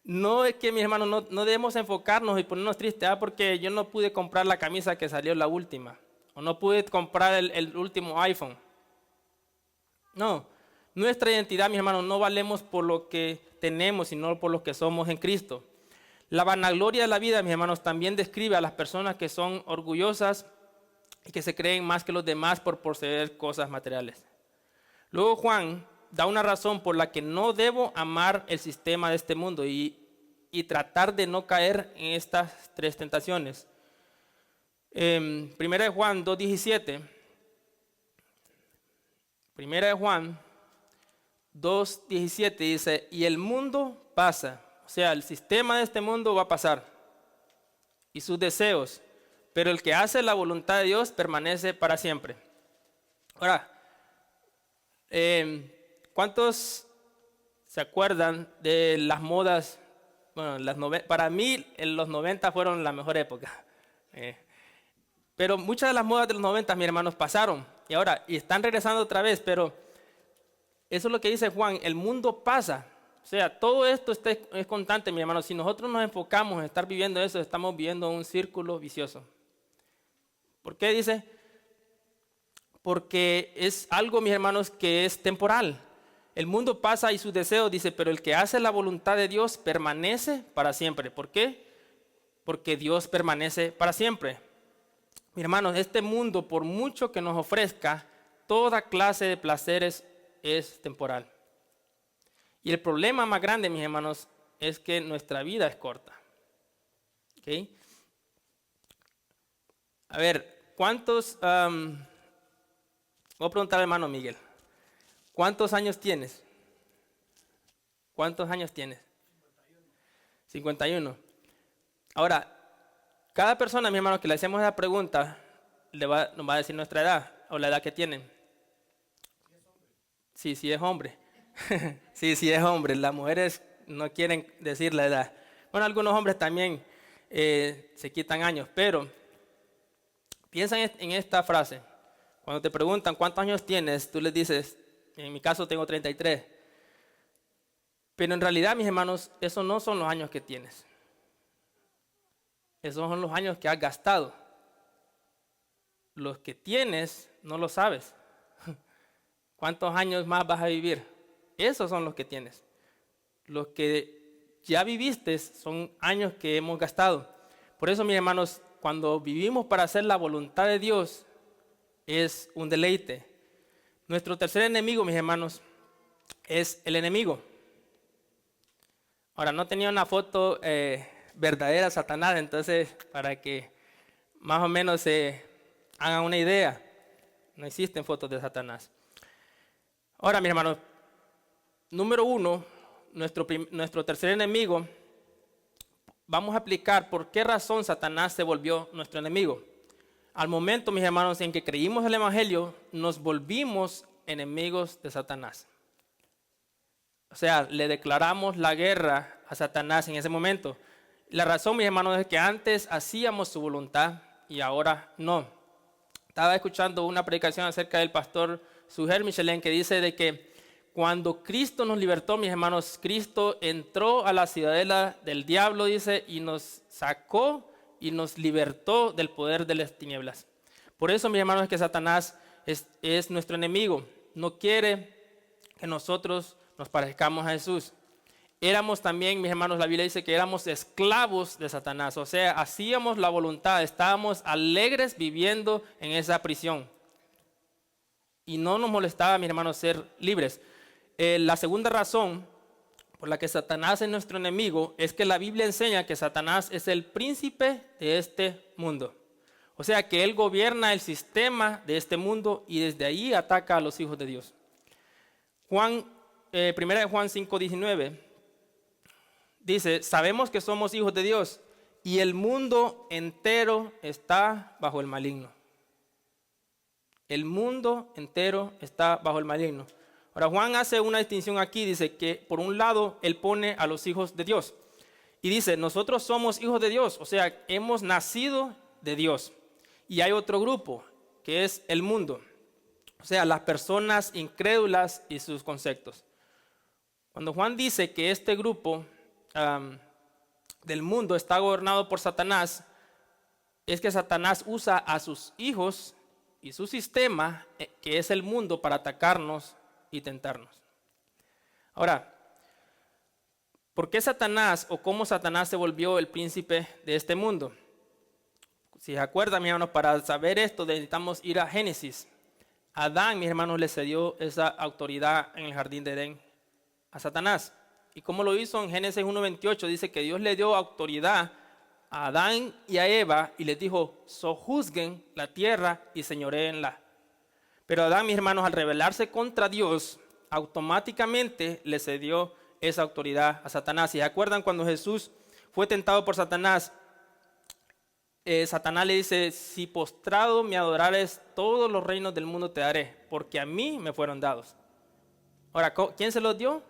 No es que, mis hermanos, no debemos enfocarnos y ponernos tristes porque yo no pude comprar la camisa que salió la última. O no pude comprar el último iPhone. No, nuestra identidad, mis hermanos, no valemos por lo que tenemos, sino por lo que somos en Cristo. La vanagloria de la vida, mis hermanos, también describe a las personas que son orgullosas y que se creen más que los demás por poseer cosas materiales. Luego Juan da una razón por la que no debo amar el sistema de este mundo y tratar de no caer en estas tres tentaciones. Primera de Juan 2:17. Primera de Juan 2:17 dice, y el mundo pasa, o sea, el sistema de este mundo va a pasar, y sus deseos, pero el que hace la voluntad de Dios permanece para siempre. Ahora, ¿cuántos se acuerdan de las modas? Bueno, para mí los 90 fueron la mejor época. Pero muchas de las modas de los 90, mis hermanos, pasaron. Y están regresando otra vez, pero eso es lo que dice Juan, el mundo pasa. O sea, todo esto es constante, mis hermanos. Si nosotros nos enfocamos en estar viviendo eso, estamos viviendo un círculo vicioso. ¿Por qué dice? Porque es algo, mis hermanos, que es temporal. El mundo pasa y sus deseos, dice, pero el que hace la voluntad de Dios permanece para siempre. ¿Por qué? Porque Dios permanece para siempre. Mis hermanos, este mundo, por mucho que nos ofrezca toda clase de placeres, es temporal. Y el problema más grande, mis hermanos, es que nuestra vida es corta. ¿Okay? A ver, ¿cuántos... voy a preguntar al hermano Miguel. ¿Cuántos años tienes? ¿Cuántos años tienes? 51. Ahora, cada persona, mi hermano, que le hacemos esa pregunta, nos va a decir nuestra edad o la edad que tienen. Sí, sí es hombre. Sí es hombre. Las mujeres no quieren decir la edad. Bueno, algunos hombres también se quitan años, pero piensa en esta frase. Cuando te preguntan cuántos años tienes, tú les dices, en mi caso tengo 33. Pero en realidad, mis hermanos, esos no son los años que tienes. Esos son los años que has gastado. Los que tienes, no lo sabes. ¿Cuántos años más vas a vivir? Esos son los que tienes. Los que ya viviste son años que hemos gastado. Por eso, mis hermanos, cuando vivimos para hacer la voluntad de Dios, es un deleite. Nuestro tercer enemigo, mis hermanos, es el enemigo. Ahora, no tenía una foto verdadera de Satanás, entonces para que más o menos se hagan una idea, no existen fotos de Satanás. Ahora, mis hermanos, número 1, nuestro tercer enemigo, vamos a aplicar por qué razón Satanás se volvió nuestro enemigo. Al momento, mis hermanos, en que creímos el Evangelio, nos volvimos enemigos de Satanás. O sea, le declaramos la guerra a Satanás en ese momento. La razón, mis hermanos, es que antes hacíamos su voluntad y ahora no. Estaba escuchando una predicación acerca del pastor Suher Michelin que dice de que cuando Cristo nos libertó, mis hermanos, Cristo entró a la ciudadela del diablo, dice, y nos sacó y nos libertó del poder de las tinieblas. Por eso, mis hermanos, es que Satanás es nuestro enemigo. No quiere que nosotros nos parezcamos a Jesús. Éramos también, mis hermanos, la Biblia dice que éramos esclavos de Satanás. O sea, hacíamos la voluntad, estábamos alegres viviendo en esa prisión. Y no nos molestaba, mis hermanos, ser libres. La segunda razón por la que Satanás es nuestro enemigo es que la Biblia enseña que Satanás es el príncipe de este mundo. O sea que él gobierna el sistema de este mundo y desde ahí ataca a los hijos de Dios. Primera de Juan 5:19 dice, sabemos que somos hijos de Dios y el mundo entero está bajo el maligno. El mundo entero está bajo el maligno. Ahora, Juan hace una distinción aquí, dice que por un lado él pone a los hijos de Dios y dice, nosotros somos hijos de Dios, o sea, hemos nacido de Dios. Y hay otro grupo que es el mundo, o sea, las personas incrédulas y sus conceptos. Cuando Juan dice que este grupo del mundo está gobernado por Satanás, es que Satanás usa a sus hijos y su sistema, que es el mundo, para atacarnos y tentarnos. Ahora, ¿por qué Satanás o cómo Satanás se volvió el príncipe de este mundo? Si se acuerdan, mis hermanos, para saber esto necesitamos ir a Génesis. Adán, mis hermanos, le cedió esa autoridad en el jardín de Edén a Satanás. ¿Y cómo lo hizo? En Génesis 1:28 dice que Dios le dio autoridad a Adán y a Eva y les dijo: sojuzguen la tierra y señoréenla. Pero Adán, mis hermanos, al rebelarse contra Dios, automáticamente le cedió esa autoridad a Satanás. ¿Y se acuerdan cuando Jesús fue tentado por Satanás? Satanás le dice: si postrado me adorares, todos los reinos del mundo te daré, porque a mí me fueron dados. Ahora, ¿quién se los dio?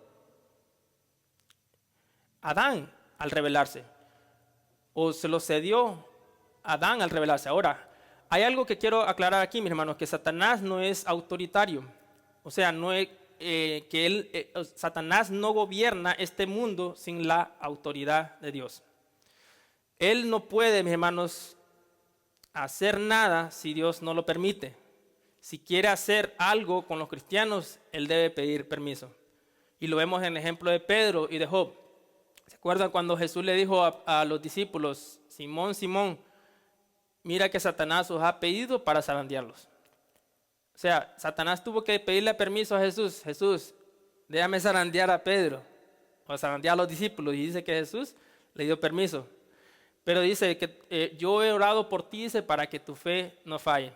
Adán, al rebelarse. O se los cedió Adán al rebelarse. Ahora, hay algo que quiero aclarar aquí, mis hermanos, que Satanás no es autoritario. O sea, Satanás no gobierna este mundo sin la autoridad de Dios. Él no puede, mis hermanos, hacer nada si Dios no lo permite. Si quiere hacer algo con los cristianos, él debe pedir permiso. Y lo vemos en el ejemplo de Pedro y de Job. ¿Se acuerdan cuando Jesús le dijo a los discípulos: Simón, Simón, mira que Satanás os ha pedido para zarandearlos? O sea, Satanás tuvo que pedirle permiso a Jesús: Jesús, déjame zarandear a Pedro, o zarandear a los discípulos. Y dice que Jesús le dio permiso. Pero dice que yo he orado por ti, dice, para que tu fe no falle.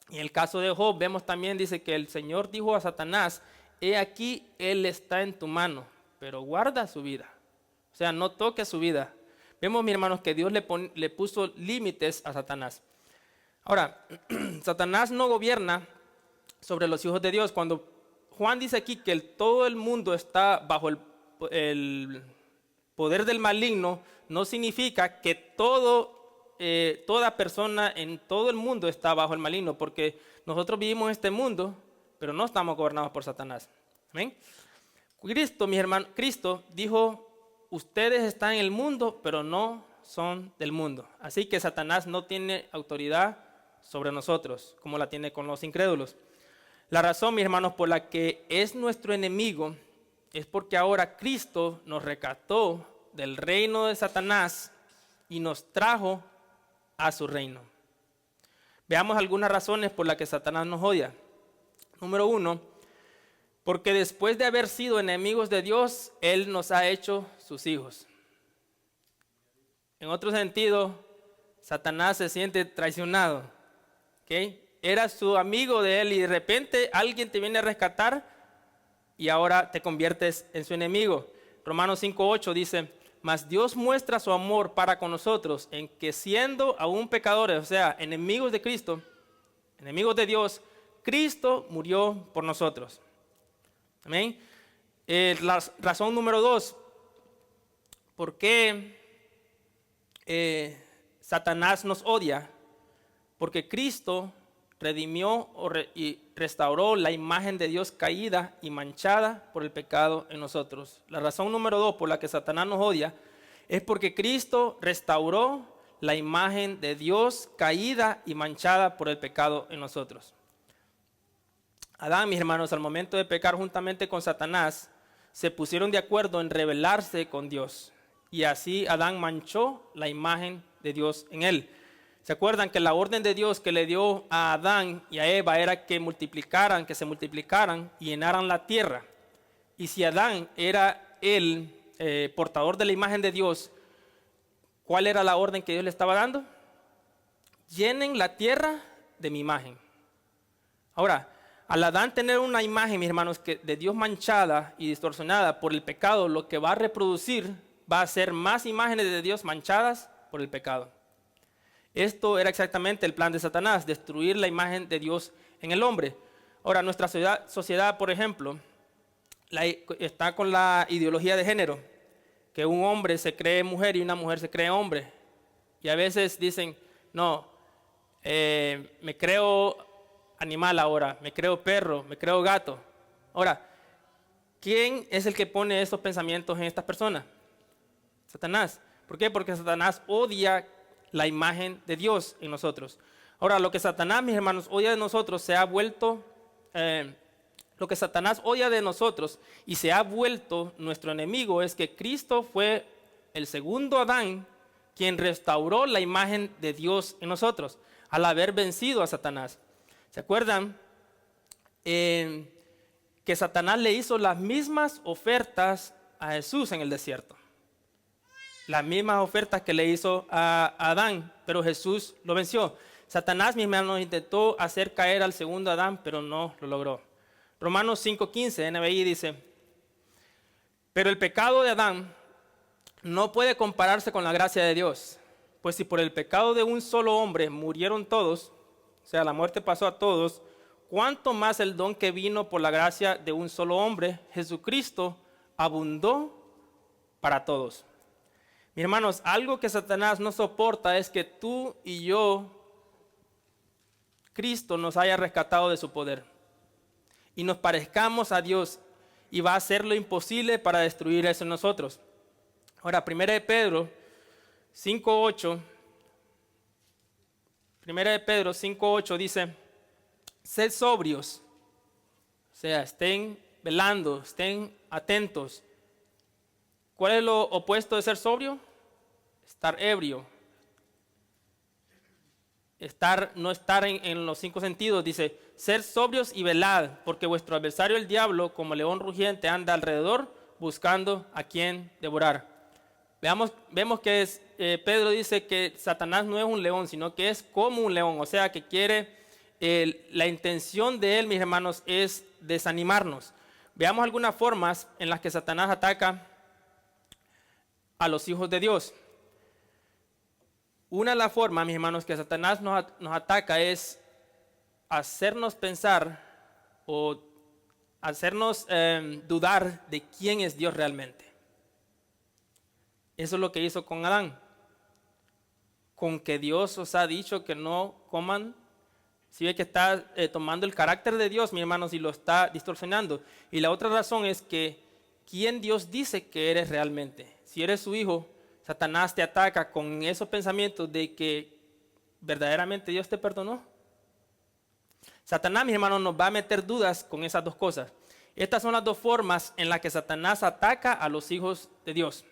Y en el caso de Job vemos también, dice que el Señor dijo a Satanás: he aquí, él está en tu mano, pero guarda su vida. O sea, no toque su vida. Vemos, mis hermanos, que Dios le puso límites a Satanás. Ahora, Satanás no gobierna sobre los hijos de Dios. Cuando Juan dice aquí que todo el mundo está bajo el poder del maligno, no significa que toda persona en todo el mundo está bajo el maligno, porque nosotros vivimos en este mundo, pero no estamos gobernados por Satanás. ¿Amén? Cristo, mis hermanos, Cristo dijo: ustedes están en el mundo, pero no son del mundo. Así que Satanás no tiene autoridad sobre nosotros, como la tiene con los incrédulos. La razón, mis hermanos, por la que es nuestro enemigo es porque ahora Cristo nos rescató del reino de Satanás y nos trajo a su reino. Veamos algunas razones por las que Satanás nos odia. Número 1, porque después de haber sido enemigos de Dios, Él nos ha hecho sus hijos. En otro sentido, Satanás se siente traicionado. ¿Okay? Era su amigo de él y de repente alguien te viene a rescatar y ahora te conviertes en su enemigo. Romanos 5:8 dice: mas Dios muestra su amor para con nosotros en que siendo aún pecadores, o sea, enemigos de Cristo, enemigos de Dios, Cristo murió por nosotros. Amén. La razón número 2, ¿por qué Satanás nos odia? Porque Cristo redimió y restauró la imagen de Dios caída y manchada por el pecado en nosotros. La razón número 2 por la que Satanás nos odia es porque Cristo restauró la imagen de Dios caída y manchada por el pecado en nosotros. Adán, mis hermanos, al momento de pecar juntamente con Satanás, se pusieron de acuerdo en rebelarse con Dios. Y así Adán manchó la imagen de Dios en él. ¿Se acuerdan que la orden de Dios que le dio a Adán y a Eva era que se multiplicaran y llenaran la tierra? Y si Adán era el portador de la imagen de Dios, ¿cuál era la orden que Dios le estaba dando? Llenen la tierra de mi imagen. Ahora, al Adán tener una imagen, mis hermanos, de Dios manchada y distorsionada por el pecado, lo que va a reproducir va a ser más imágenes de Dios manchadas por el pecado. Esto era exactamente el plan de Satanás: destruir la imagen de Dios en el hombre. Ahora, nuestra sociedad, por ejemplo, está con la ideología de género, que un hombre se cree mujer y una mujer se cree hombre. Y a veces dicen: no, me creo animal ahora, me creo perro, me creo gato. Ahora, ¿quién es el que pone esos pensamientos en estas personas? Satanás. ¿Por qué? Porque Satanás odia la imagen de Dios en nosotros. Ahora, lo que Satanás, mis hermanos, odia de nosotros se ha vuelto Lo que Satanás odia de nosotros y se ha vuelto nuestro enemigo es que Cristo fue el segundo Adán quien restauró la imagen de Dios en nosotros al haber vencido a Satanás. ¿Se acuerdan? Que Satanás le hizo las mismas ofertas a Jesús en el desierto. Las mismas ofertas que le hizo a Adán, pero Jesús lo venció. Satanás, mis hermanos, intentó hacer caer al segundo Adán, pero no lo logró. Romanos 5:15, NBI dice, pero el pecado de Adán no puede compararse con la gracia de Dios, pues si por el pecado de un solo hombre murieron todos, o sea, la muerte pasó a todos, ¿cuánto más el don que vino por la gracia de un solo hombre, Jesucristo, abundó para todos? Mis hermanos, algo que Satanás no soporta es que tú y yo, Cristo nos haya rescatado de su poder y nos parezcamos a Dios, y va a hacer lo imposible para destruir eso en nosotros. Ahora, 1 de Pedro 5:8, 1 de Pedro 5:8 dice, sed sobrios, o sea, estén velando, estén atentos. ¿Cuál es lo opuesto de ser sobrio? Estar ebrio. No estar en los 5 sentidos. Dice, ser sobrios y velad, porque vuestro adversario el diablo, como león rugiente, anda alrededor buscando a quien devorar. Vemos que Pedro dice que Satanás no es un león, sino que es como un león, o sea que quiere, la intención de él, mis hermanos, es desanimarnos. Veamos algunas formas en las que Satanás ataca a los hijos de Dios. Una de las formas, mis hermanos, que Satanás nos ataca es hacernos pensar o hacernos dudar de quién es Dios realmente. Eso es lo que hizo con Adán. Con que Dios os ha dicho que no coman. Si ve que está tomando el carácter de Dios, mis hermanos, y lo está distorsionando. Y la otra razón es que ¿quién Dios dice que eres realmente? Si eres su hijo, Satanás te ataca con esos pensamientos de que verdaderamente Dios te perdonó. Satanás, mis hermanos, nos va a meter dudas con esas dos cosas. Estas son las dos formas en las que Satanás ataca a los hijos de Dios.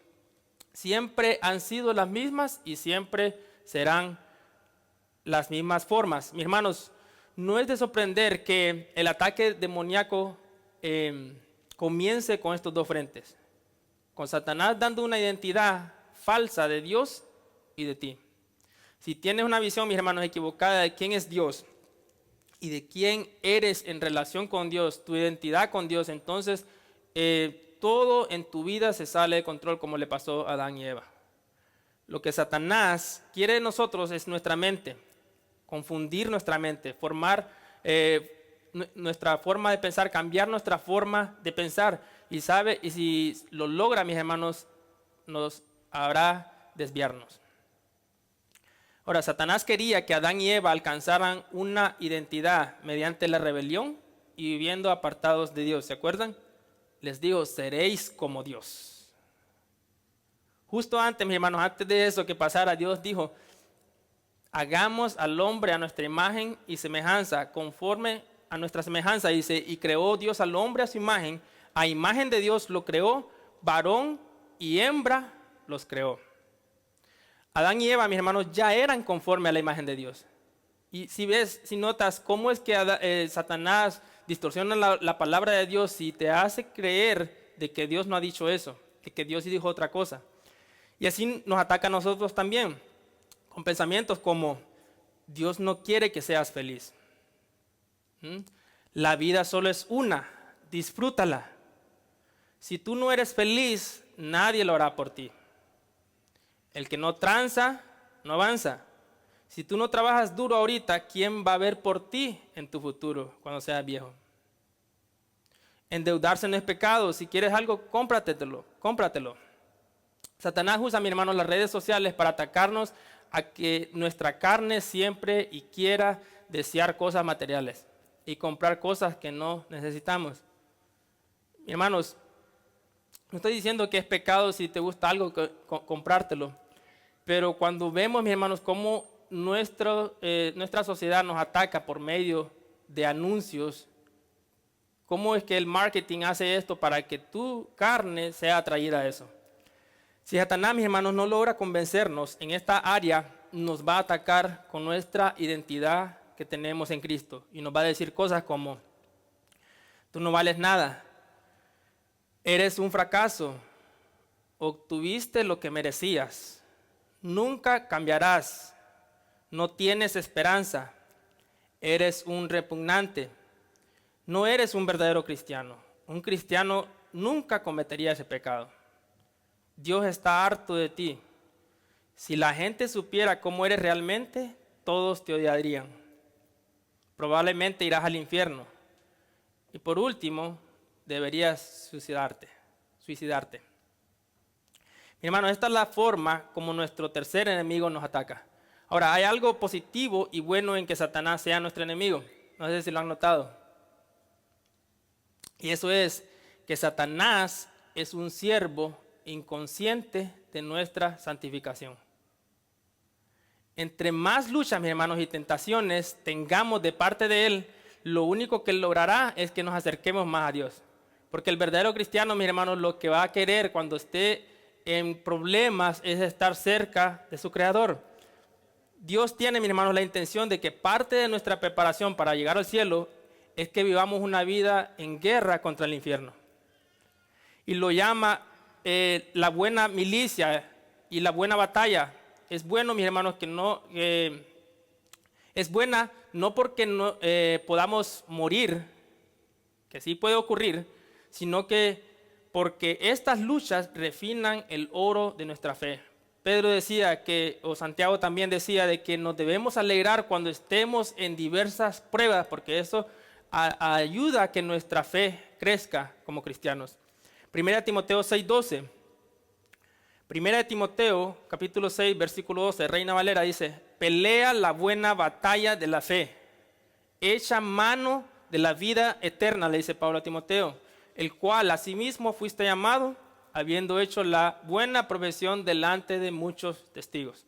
Siempre han sido las mismas y siempre serán las mismas formas. Mis hermanos, no es de sorprender que el ataque demoníaco comience con estos dos frentes. Con Satanás dando una identidad falsa de Dios y de ti. Si tienes una visión, mis hermanos, equivocada de quién es Dios y de quién eres en relación con Dios, tu identidad con Dios, entonces todo en tu vida se sale de control, como le pasó a Adán y Eva. Lo que Satanás quiere de nosotros es nuestra mente, confundir nuestra mente, formar nuestra forma de pensar, cambiar nuestra forma de pensar. Y si lo logra, mis hermanos, nos hará desviarnos. Ahora, Satanás quería que Adán y Eva alcanzaran una identidad mediante la rebelión y viviendo apartados de Dios. ¿Se acuerdan? Les dijo, seréis como Dios. Justo antes, mis hermanos, antes de eso que pasara, Dios dijo, hagamos al hombre a nuestra imagen y semejanza, conforme a nuestra semejanza, dice, y creó Dios al hombre a su imagen, a imagen de Dios lo creó, varón y hembra los creó. Adán y Eva, mis hermanos, ya eran conforme a la imagen de Dios. Y si notas cómo es que Satanás distorsiona la palabra de Dios y te hace creer de que Dios no ha dicho eso, de que Dios sí dijo otra cosa. Y así nos ataca a nosotros también, con pensamientos como, Dios no quiere que seas feliz. La vida solo es una, disfrútala. Si tú no eres feliz, nadie lo hará por ti. El que no tranza, no avanza. Si tú no trabajas duro ahorita, ¿quién va a ver por ti en tu futuro cuando seas viejo? Endeudarse no es pecado. Si quieres algo, cómpratelo. Satanás usa, mi hermano, las redes sociales para atacarnos a que nuestra carne siempre y quiera desear cosas materiales y comprar cosas que no necesitamos. Mi hermanos, no estoy diciendo que es pecado si te gusta algo, comprártelo. Pero cuando vemos, mis hermanos, cómo nuestra sociedad nos ataca por medio de anuncios ¿Cómo es que el marketing hace esto para que tu carne sea atraída a eso? Si Satanás, mis hermanos, no logra convencernos en esta área, nos va a atacar con nuestra identidad que tenemos en Cristo. Y nos va a decir cosas como, tú no vales nada, eres un fracaso, obtuviste lo que merecías, nunca cambiarás, no tienes esperanza, eres un repugnante, no eres un verdadero cristiano. Un cristiano nunca cometería ese pecado. Dios está harto de ti. Si la gente supiera cómo eres realmente, todos te odiarían. Probablemente irás al infierno. Y por último, deberías suicidarte. Mi hermano, esta es la forma como nuestro tercer enemigo nos ataca. Ahora, hay algo positivo y bueno en que Satanás sea nuestro enemigo. No sé si lo han notado. Y eso es que Satanás es un siervo inconsciente de nuestra santificación. Entre más luchas, mis hermanos, y tentaciones tengamos de parte de Él, lo único que Él logrará es que nos acerquemos más a Dios. Porque el verdadero cristiano, mis hermanos, lo que va a querer cuando esté en problemas es estar cerca de su Creador. Dios tiene, mis hermanos, la intención de que parte de nuestra preparación para llegar al cielo es que vivamos una vida en guerra contra el infierno. Y lo llama la buena milicia y la buena batalla. Es bueno, mis hermanos, es buena no porque no, podamos morir, que sí puede ocurrir, sino que porque estas luchas refinan el oro de nuestra fe. Pedro decía o Santiago también decía de que nos debemos alegrar cuando estemos en diversas pruebas, porque eso ayuda a que nuestra fe crezca como cristianos. 1 Timoteo 6:12. 1 Timoteo capítulo 6 versículo 12, Reina Valera dice, pelea la buena batalla de la fe, echa mano de la vida eterna, le dice Pablo a Timoteo, el cual asimismo fuiste llamado, habiendo hecho la buena profesión delante de muchos testigos.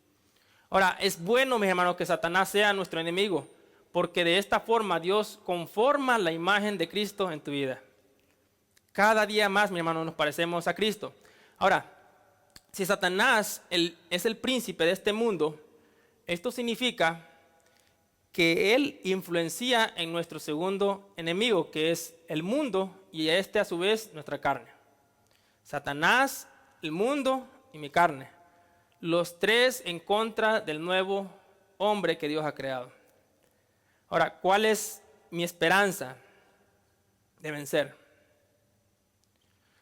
Ahora, es bueno, mis hermanos, que Satanás sea nuestro enemigo, porque de esta forma Dios conforma la imagen de Cristo en tu vida. Cada día más, mis hermanos, nos parecemos a Cristo. Ahora, si Satanás es el príncipe de este mundo, esto significa que él influencia en nuestro segundo enemigo, que es el mundo, y este a su vez nuestra carne. Satanás, el mundo y mi carne. Los tres en contra del nuevo hombre que Dios ha creado. Ahora, ¿cuál es mi esperanza de vencer?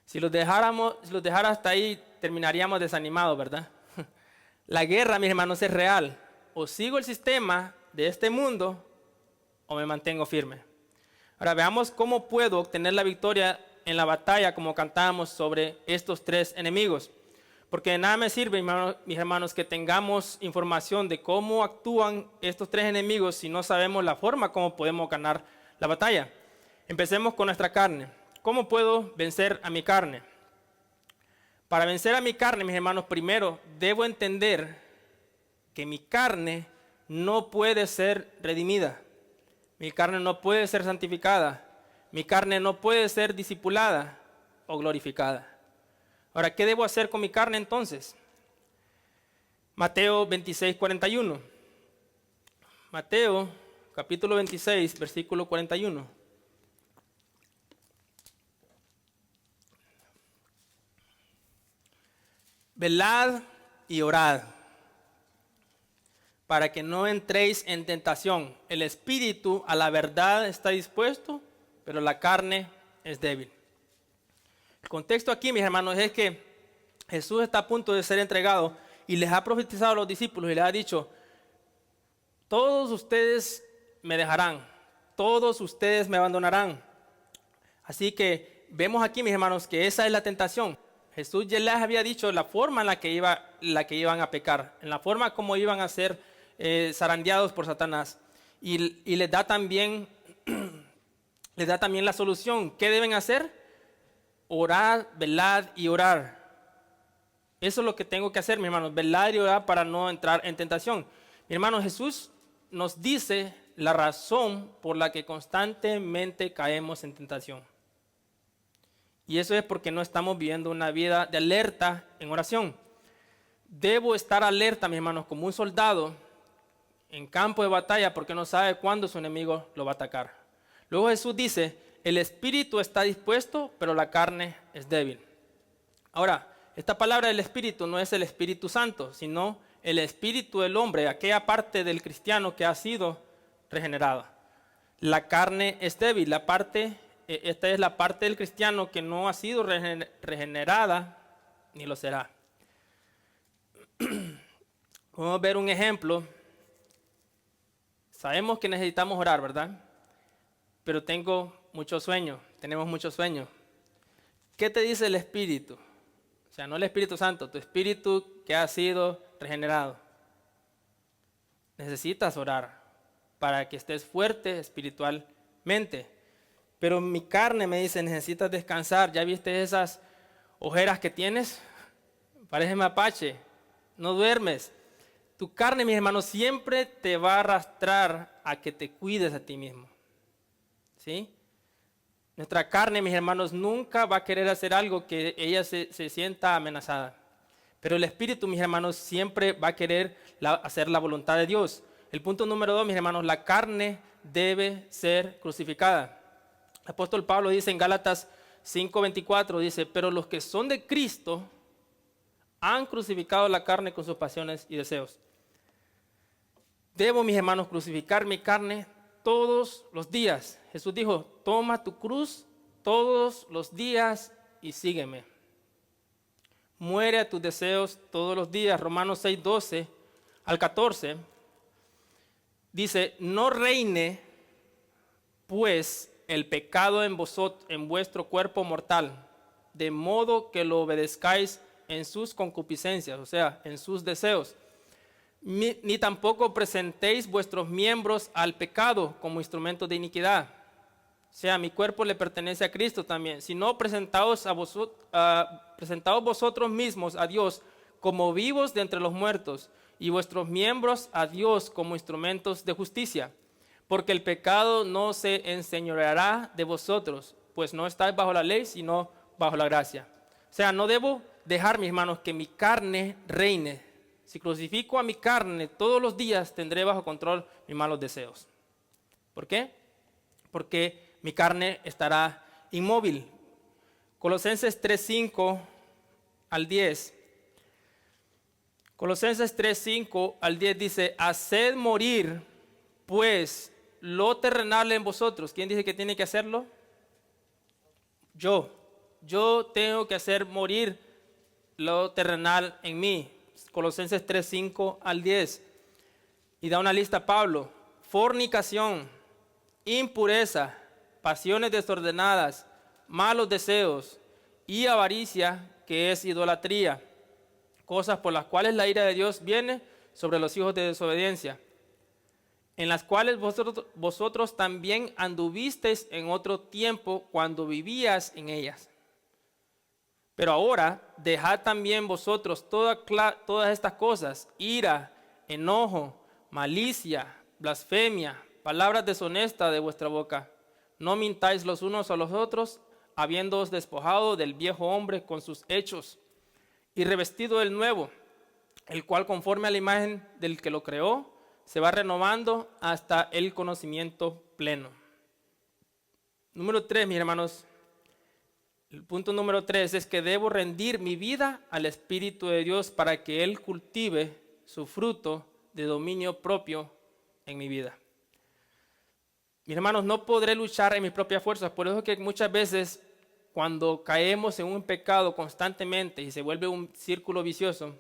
Si los dejara hasta ahí, terminaríamos desanimados, ¿verdad? La guerra, mis hermanos, es real. O sigo el sistema de este mundo o me mantengo firme. Ahora veamos cómo puedo obtener la victoria en la batalla como cantábamos sobre estos tres enemigos. Porque de nada me sirve, mis hermanos, que tengamos información de cómo actúan estos tres enemigos si no sabemos la forma como podemos ganar la batalla. Empecemos con nuestra carne. ¿Cómo puedo vencer a mi carne? Para vencer a mi carne, mis hermanos, primero debo entender que mi carne no puede ser redimida. Mi carne no puede ser santificada. Mi carne no puede ser discipulada o glorificada. Ahora, ¿qué debo hacer con mi carne entonces? Mateo 26:41. Mateo capítulo 26, versículo 41. Velad y orad, para que no entréis en tentación. El espíritu a la verdad está dispuesto, pero la carne es débil. El contexto aquí, mis hermanos, es que Jesús está a punto de ser entregado y les ha profetizado a los discípulos y les ha dicho, todos ustedes me dejarán, todos ustedes me abandonarán. Así que vemos aquí, mis hermanos, que esa es la tentación. Jesús ya les había dicho la forma en la que iban a pecar, en la forma como iban a ser zarandeados por Satanás. Y les da también la solución. ¿Qué deben hacer? Orar, velad y orar. Eso es lo que tengo que hacer, mis hermanos, velar y orar para no entrar en tentación. Mi hermano, Jesús nos dice la razón por la que constantemente caemos en tentación. Y eso es porque no estamos viviendo una vida de alerta en oración. Debo estar alerta, mis hermanos, como un soldado en campo de batalla, porque no sabe cuándo su enemigo lo va a atacar. Luego Jesús dice, el espíritu está dispuesto, pero la carne es débil. Ahora, esta palabra del espíritu no es el Espíritu Santo, sino el espíritu del hombre, aquella parte del cristiano que ha sido regenerada. La carne es débil, esta es la parte del cristiano que no ha sido regenerada, ni lo será. Vamos a ver un ejemplo. Sabemos que necesitamos orar, ¿verdad? Pero tenemos mucho sueño. ¿Qué te dice el Espíritu? O sea, no el Espíritu Santo, tu espíritu que ha sido regenerado. Necesitas orar para que estés fuerte espiritualmente. Pero mi carne me dice, necesitas descansar. ¿Ya viste esas ojeras que tienes? Pareces mapache. No duermes. Tu carne, mis hermanos, siempre te va a arrastrar a que te cuides a ti mismo. ¿Sí? Nuestra carne, mis hermanos, nunca va a querer hacer algo que ella se sienta amenazada. Pero el Espíritu, mis hermanos, siempre va a querer hacer la voluntad de Dios. El punto número 2, mis hermanos, la carne debe ser crucificada. El apóstol Pablo dice en Gálatas 5:24, dice, pero los que son de Cristo han crucificado la carne con sus pasiones y deseos. Debo, mis hermanos, crucificar mi carne todos los días. Jesús dijo, toma tu cruz todos los días y sígueme. Muere a tus deseos todos los días. Romanos 6:12 al 14 dice, no reine pues el pecado en vuestro cuerpo mortal, de modo que lo obedezcáis en sus concupiscencias, o sea, en sus deseos. Ni tampoco presentéis vuestros miembros al pecado como instrumentos de iniquidad. O sea, mi cuerpo le pertenece a Cristo también. Sino presentaos vosotros mismos a Dios como vivos de entre los muertos, y vuestros miembros a Dios como instrumentos de justicia. Porque el pecado no se enseñoreará de vosotros, pues no estáis bajo la ley, sino bajo la gracia. O sea, no debo dejar, mis hermanos, que mi carne reine. Si crucifico a mi carne todos los días, tendré bajo control mis malos deseos. ¿Por qué? Porque mi carne estará inmóvil. Colosenses 3:5 al 10. Colosenses 3:5 al 10 dice, haced morir, pues, lo terrenal en vosotros. ¿Quién dice que tiene que hacerlo? Yo tengo que hacer morir lo terrenal en mí. Colosenses 3:5 al 10. Y da una lista Pablo. Fornicación, impureza, pasiones desordenadas, malos deseos y avaricia, que es idolatría. Cosas por las cuales la ira de Dios viene sobre los hijos de desobediencia, en las cuales vosotros también anduvisteis en otro tiempo cuando vivías en ellas. Pero ahora dejad también vosotros todas estas cosas, ira, enojo, malicia, blasfemia, palabras deshonestas de vuestra boca. No mintáis los unos a los otros, habiéndoos despojado del viejo hombre con sus hechos, y revestido del nuevo, el cual conforme a la imagen del que lo creó, se va renovando hasta el conocimiento pleno. Número 3, mis hermanos. El punto número 3 es que debo rendir mi vida al Espíritu de Dios para que Él cultive su fruto de dominio propio en mi vida. Mis hermanos, no podré luchar en mis propias fuerzas. Por eso que muchas veces cuando caemos en un pecado constantemente y se vuelve un círculo vicioso,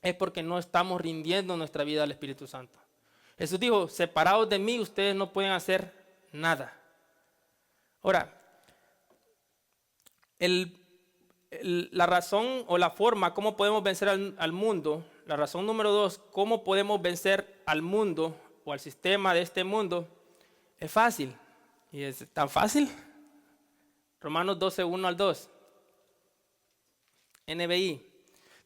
es porque no estamos rindiendo nuestra vida al Espíritu Santo. Jesús dijo, separados de mí, ustedes no pueden hacer nada. Ahora, la razón o la forma cómo podemos vencer al mundo, la razón número 2, cómo podemos vencer al mundo o al sistema de este mundo, es fácil. ¿Y es tan fácil? Romanos 12:1 al 2. NBI.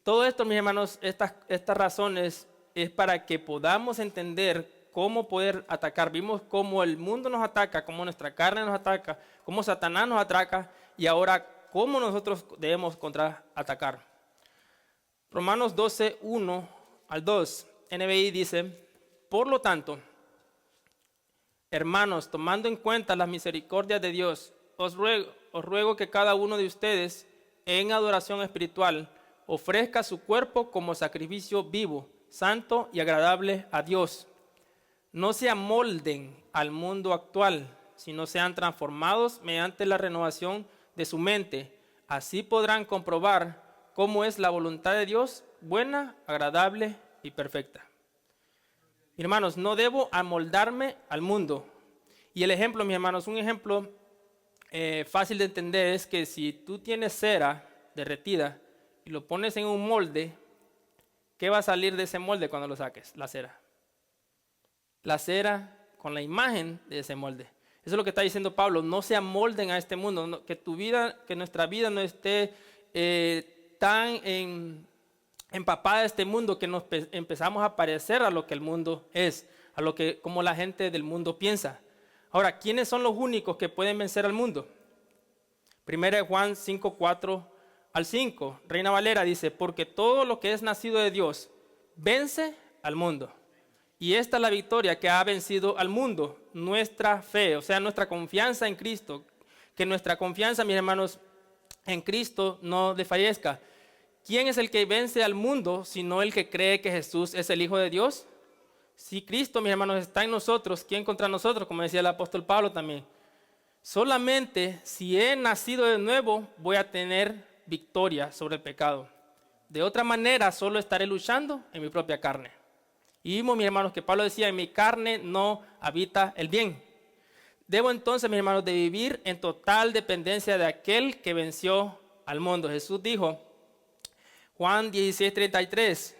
Todo esto, mis hermanos, estas razones es para que podamos entender cómo poder atacar. Vimos cómo el mundo nos ataca, cómo nuestra carne nos ataca, cómo Satanás nos ataca y ahora cómo nosotros debemos contraatacar. Romanos 12, 1 al 2, NBI dice: por lo tanto, hermanos, tomando en cuenta las misericordias de Dios, os ruego que cada uno de ustedes, en adoración espiritual, ofrezca su cuerpo como sacrificio vivo, santo y agradable a Dios. No se amolden al mundo actual, sino sean transformados mediante la renovación de su mente. Así podrán comprobar cómo es la voluntad de Dios, buena, agradable y perfecta. Hermanos, no debo amoldarme al mundo. Y el ejemplo, mis hermanos, un ejemplo fácil de entender es que si tú tienes cera derretida y lo pones en un molde, ¿qué va a salir de ese molde cuando lo saques? La cera. La cera con la imagen de ese molde. Eso es lo que está diciendo Pablo: no se amolden a este mundo, que tu vida, que nuestra vida no esté tan empapada de este mundo que nos empezamos a parecer a lo que el mundo es, a lo que como la gente del mundo piensa. Ahora, ¿quiénes son los únicos que pueden vencer al mundo? 1 Juan 5, 4 al 5, Reina Valera dice: porque todo lo que es nacido de Dios vence al mundo. Y esta es la victoria que ha vencido al mundo, nuestra fe, o sea, nuestra confianza en Cristo. Que nuestra confianza, mis hermanos, en Cristo no desfallezca. ¿Quién es el que vence al mundo sino el que cree que Jesús es el Hijo de Dios? Si Cristo, mis hermanos, está en nosotros, ¿quién contra nosotros? Como decía el apóstol Pablo también. Solamente si he nacido de nuevo voy a tener victoria sobre el pecado. De otra manera, solo estaré luchando en mi propia carne. Y vimos, mis hermanos, que Pablo decía: en mi carne no habita el bien. Debo entonces, mis hermanos, de vivir en total dependencia de aquel que venció al mundo. Jesús dijo, Juan 16:33.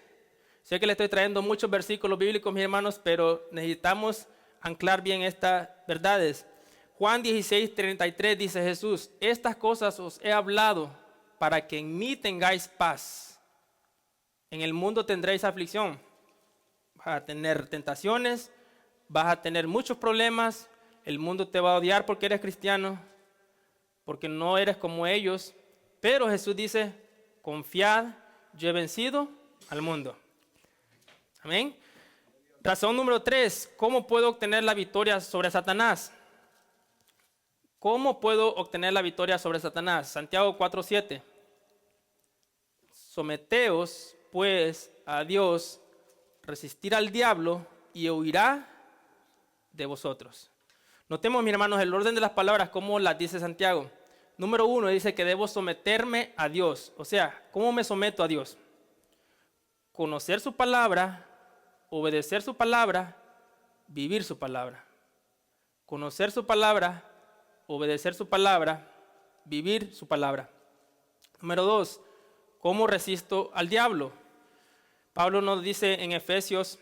Sé que le estoy trayendo muchos versículos bíblicos, mis hermanos, pero necesitamos anclar bien estas verdades. Juan 16:33 dice Jesús: estas cosas os he hablado para que en mí tengáis paz. En el mundo tendréis aflicción. Vas a tener tentaciones, vas a tener muchos problemas. El mundo te va a odiar porque eres cristiano, porque no eres como ellos. Pero Jesús dice: confiad, yo he vencido al mundo. Amén. Razón número 3, ¿cómo puedo obtener la victoria sobre Satanás? ¿Cómo puedo obtener la victoria sobre Satanás? Santiago 4:7. Someteos pues a Dios, resistir al diablo y huirá de vosotros. Notemos, mis hermanos, el orden de las palabras, como las dice Santiago. Número 1 dice que debo someterme a Dios. O sea, ¿cómo me someto a Dios? Conocer su palabra, obedecer su palabra, vivir su palabra. Conocer su palabra, obedecer su palabra, vivir su palabra. Número 2, ¿cómo resisto al diablo? Pablo nos dice en Efesios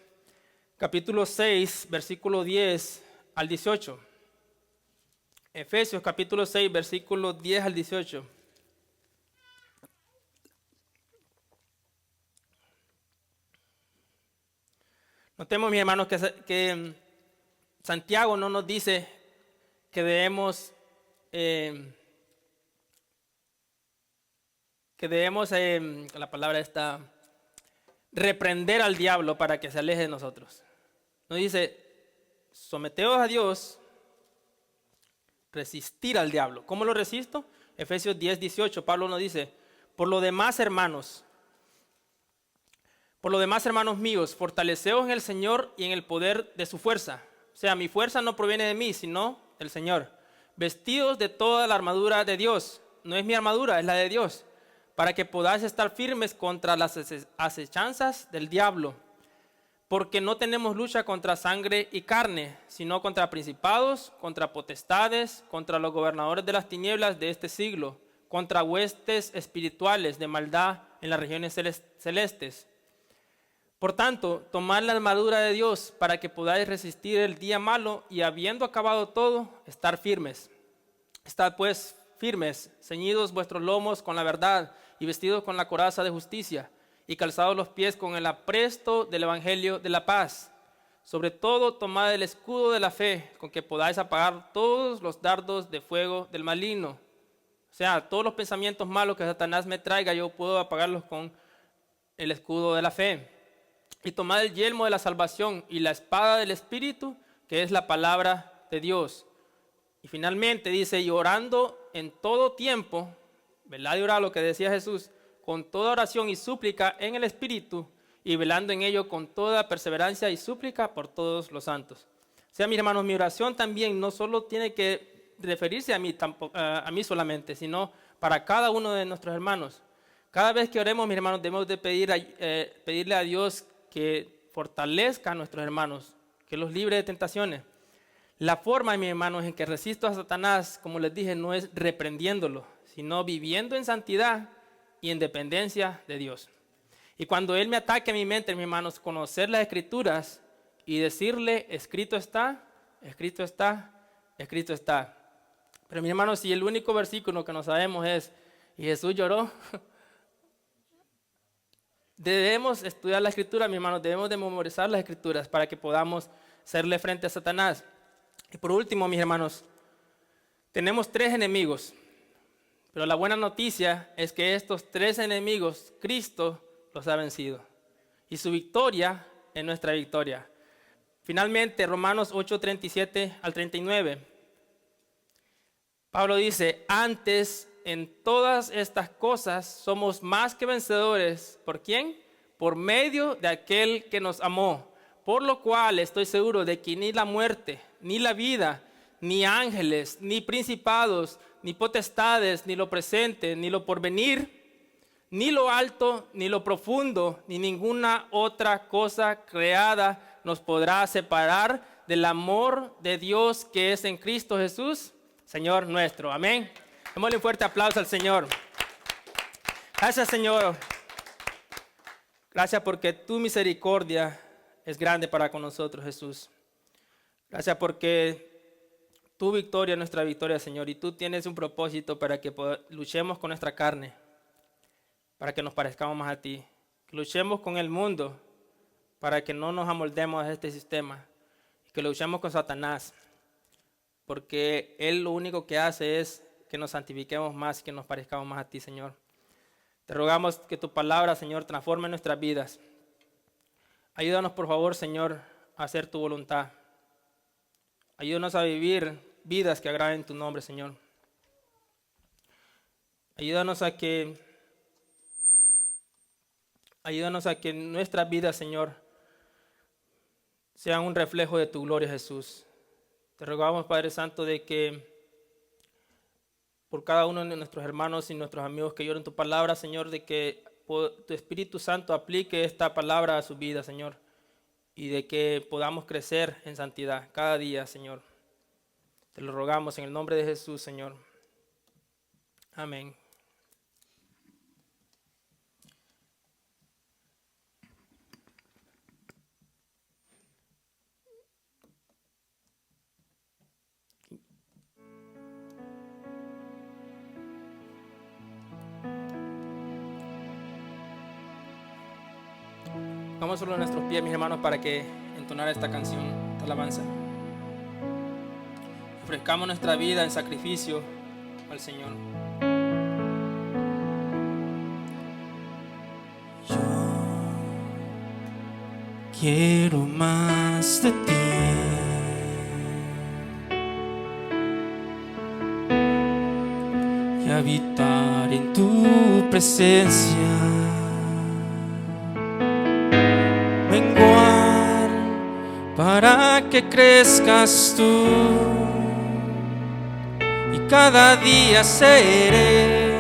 capítulo 6, versículo 10 al 18. Efesios capítulo 6, versículo 10 al 18. Notemos, mis hermanos, que Santiago no nos dice que debemos la palabra está, reprender al diablo para que se aleje de nosotros. Nos dice: someteos a Dios, resistir al diablo. ¿Cómo lo resisto? Efesios 10, 18, Pablo nos dice: por lo demás, hermanos míos, fortaleceos en el Señor y en el poder de su fuerza. O sea, mi fuerza no proviene de mí, sino del Señor. Vestidos de toda la armadura de Dios. No es mi armadura, es la de Dios. Para que podáis estar firmes contra las acechanzas del diablo. Porque no tenemos lucha contra sangre y carne, sino contra principados, contra potestades, contra los gobernadores de las tinieblas de este siglo, contra huestes espirituales de maldad en las regiones celestes. Por tanto, tomad la armadura de Dios para que podáis resistir el día malo y, habiendo acabado todo, estar firmes. Estad pues firmes, ceñidos vuestros lomos con la verdad y vestidos con la coraza de justicia y calzados los pies con el apresto del evangelio de la paz. Sobre todo, tomad el escudo de la fe, con que podáis apagar todos los dardos de fuego del maligno. O sea, todos los pensamientos malos que Satanás me traiga, yo puedo apagarlos con el escudo de la fe. Y tomad el yelmo de la salvación y la espada del Espíritu, que es la palabra de Dios. Y finalmente dice, y orando en todo tiempo, velad y orad, lo que decía Jesús, con toda oración y súplica en el Espíritu, y velando en ello con toda perseverancia y súplica por todos los santos. O sea, mis hermanos, mi oración también no solo tiene que referirse a mí solamente, sino para cada uno de nuestros hermanos. Cada vez que oremos, mis hermanos, debemos de pedirle a Dios que fortalezca a nuestros hermanos, que los libre de tentaciones. La forma, mis hermanos, en que resisto a Satanás, como les dije, no es reprendiéndolo, sino viviendo en santidad y en dependencia de Dios. Y cuando Él me ataque a mi mente, mis hermanos, conocer las Escrituras y decirle, escrito está, escrito está, escrito está. Pero mis hermanos, si el único versículo que no sabemos es, y Jesús lloró, debemos estudiar la Escritura, mis hermanos, debemos de memorizar las Escrituras para que podamos hacerle frente a Satanás. Y por último, mis hermanos, tenemos 3 enemigos, pero la buena noticia es que estos 3 enemigos, Cristo los ha vencido. Y su victoria es nuestra victoria. Finalmente, Romanos 8:37 al 39. Pablo dice, antes en todas estas cosas somos más que vencedores. ¿Por quién? Por medio de aquel que nos amó. Por lo cual estoy seguro de que ni la muerte, ni la vida, ni ángeles, ni principados, ni potestades, ni lo presente, ni lo porvenir, ni lo alto, ni lo profundo, ni ninguna otra cosa creada nos podrá separar del amor de Dios que es en Cristo Jesús, Señor nuestro. Amén. Démosle un fuerte aplauso al Señor. Gracias, Señor. Gracias porque tu misericordia es grande para con nosotros, Jesús. Gracias porque tu victoria es nuestra victoria, Señor. Y tú tienes un propósito para que luchemos con nuestra carne, para que nos parezcamos más a ti. Que luchemos con el mundo para que no nos amoldemos a este sistema. Que luchemos con Satanás, porque Él lo único que hace es que nos santifiquemos más y que nos parezcamos más a ti, Señor. Te rogamos que tu palabra, Señor, transforme nuestras vidas. Ayúdanos, por favor, Señor, a hacer tu voluntad. Ayúdanos a vivir vidas que agraden tu nombre, Señor. Ayúdanos a que nuestras vidas, Señor, sean un reflejo de tu gloria, Jesús. Te rogamos, Padre Santo, de que por cada uno de nuestros hermanos y nuestros amigos que lloran tu palabra, Señor, de que tu Espíritu Santo aplique esta palabra a su vida, Señor, y de que podamos crecer en santidad cada día, Señor. Te lo rogamos en el nombre de Jesús, Señor. Amén. Vamos sobre nuestros pies, mis hermanos, para que entonar esta canción, esta alabanza. Ofrezcamos nuestra vida en sacrificio al Señor. Yo quiero más de ti. Y habitar en tu presencia. Menguar para que crezcas tú, y cada día seré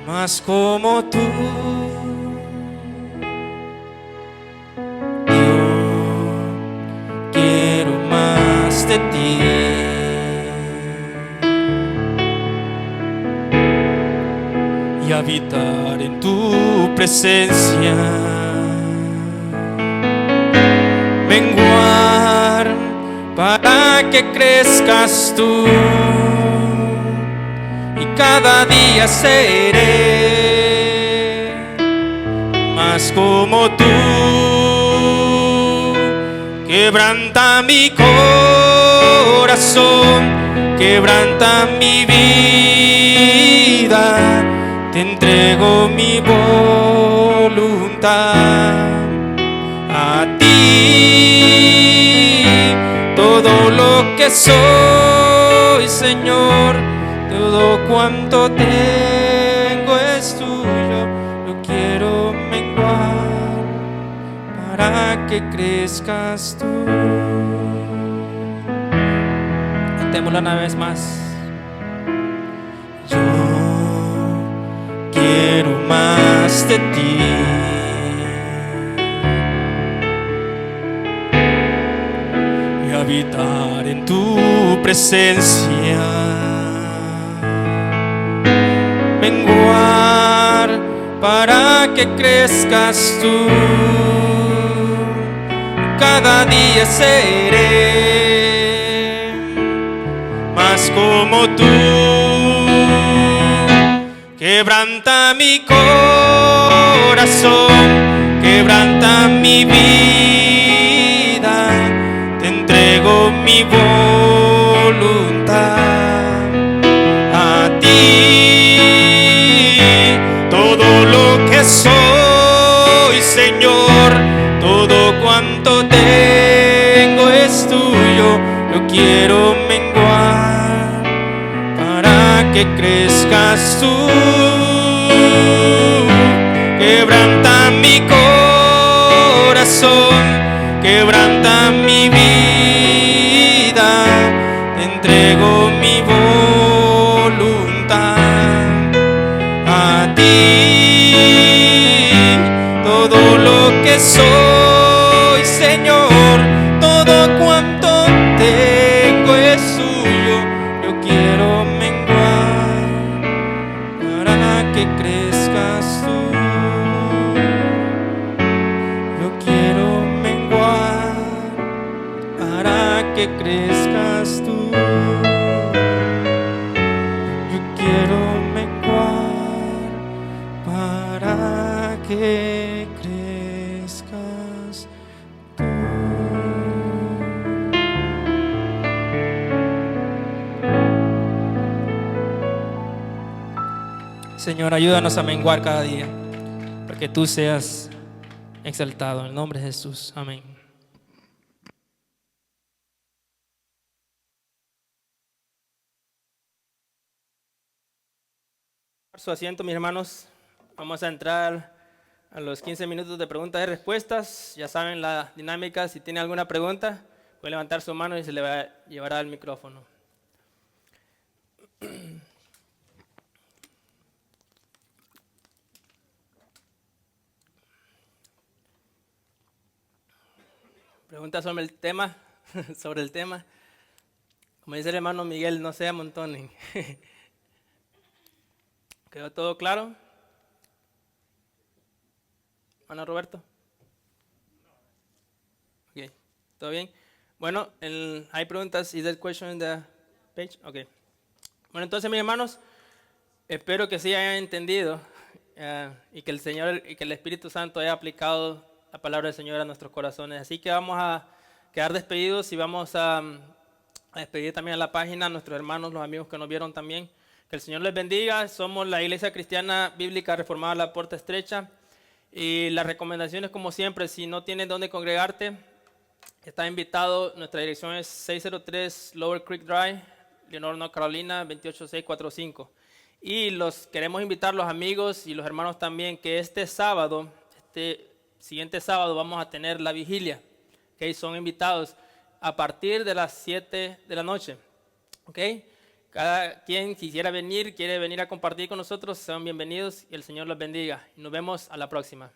más como tú. Yo quiero más de ti. Y habitar en tu presencia, menguar para que crezcas tú, y cada día seré más como tú. Quebranta mi corazón, quebranta mi vida, te entrego mi voluntad. A ti todo lo que soy, Señor, todo cuanto tengo es tuyo. Lo quiero menguar para que crezcas tú. Cantémoslo una vez más. Yo quiero más de ti. Y habitar en tu presencia. Menguar para que crezcas tú. Cada día seré más como tú. Quebranta mi corazón, quebranta mi vida, te entrego mi voluntad. A ti todo lo que soy, Señor, todo cuanto tengo es tuyo. Lo quiero menguar para que crezcas tú. Quebranta mi corazón, quebranta mi vida, te entrego mi voluntad. A ti todo lo que soy, Señor, todo cuanto tengo es suyo. Yo quiero menguar para que crezcas tú. Yo quiero menguar para que crezcas tú. Yo quiero menguar para que crezcas tú. Señor, ayúdanos a menguar cada día, para que tú seas exaltado. En el nombre de Jesús. Amén. Su asiento, mis hermanos. Vamos a entrar a los 15 minutos de preguntas y respuestas. Ya saben la dinámica. Si tiene alguna pregunta, puede levantar su mano y se le llevará el micrófono. Preguntas sobre el tema. Sobre el tema. Como dice el hermano Miguel, no se amontonen. ¿Quedó todo claro? Hermano Roberto. Ok, ¿todo bien? Bueno, hay preguntas. Is there question in the page? Ok. Bueno, entonces, mis hermanos, espero que sí hayan entendido y que el Señor y que el Espíritu Santo haya aplicado la palabra del Señor a nuestros corazones. Así que vamos a quedar despedidos y vamos a despedir también a la página, a nuestros hermanos, los amigos que nos vieron también. Que el Señor les bendiga. Somos la Iglesia Cristiana Bíblica Reformada La Puerta Estrecha. Y las recomendaciones, como siempre, si no tienes dónde congregarte, está invitado. Nuestra dirección es 603 Lower Creek Drive, Leonora, North Carolina, 28645. Y queremos invitar los amigos y los hermanos también que este siguiente sábado, vamos a tener la vigilia. Okay, son invitados a partir de las 7 de la noche. Okay. Cada quien quiere venir a compartir con nosotros, sean bienvenidos y el Señor los bendiga. Nos vemos a la próxima.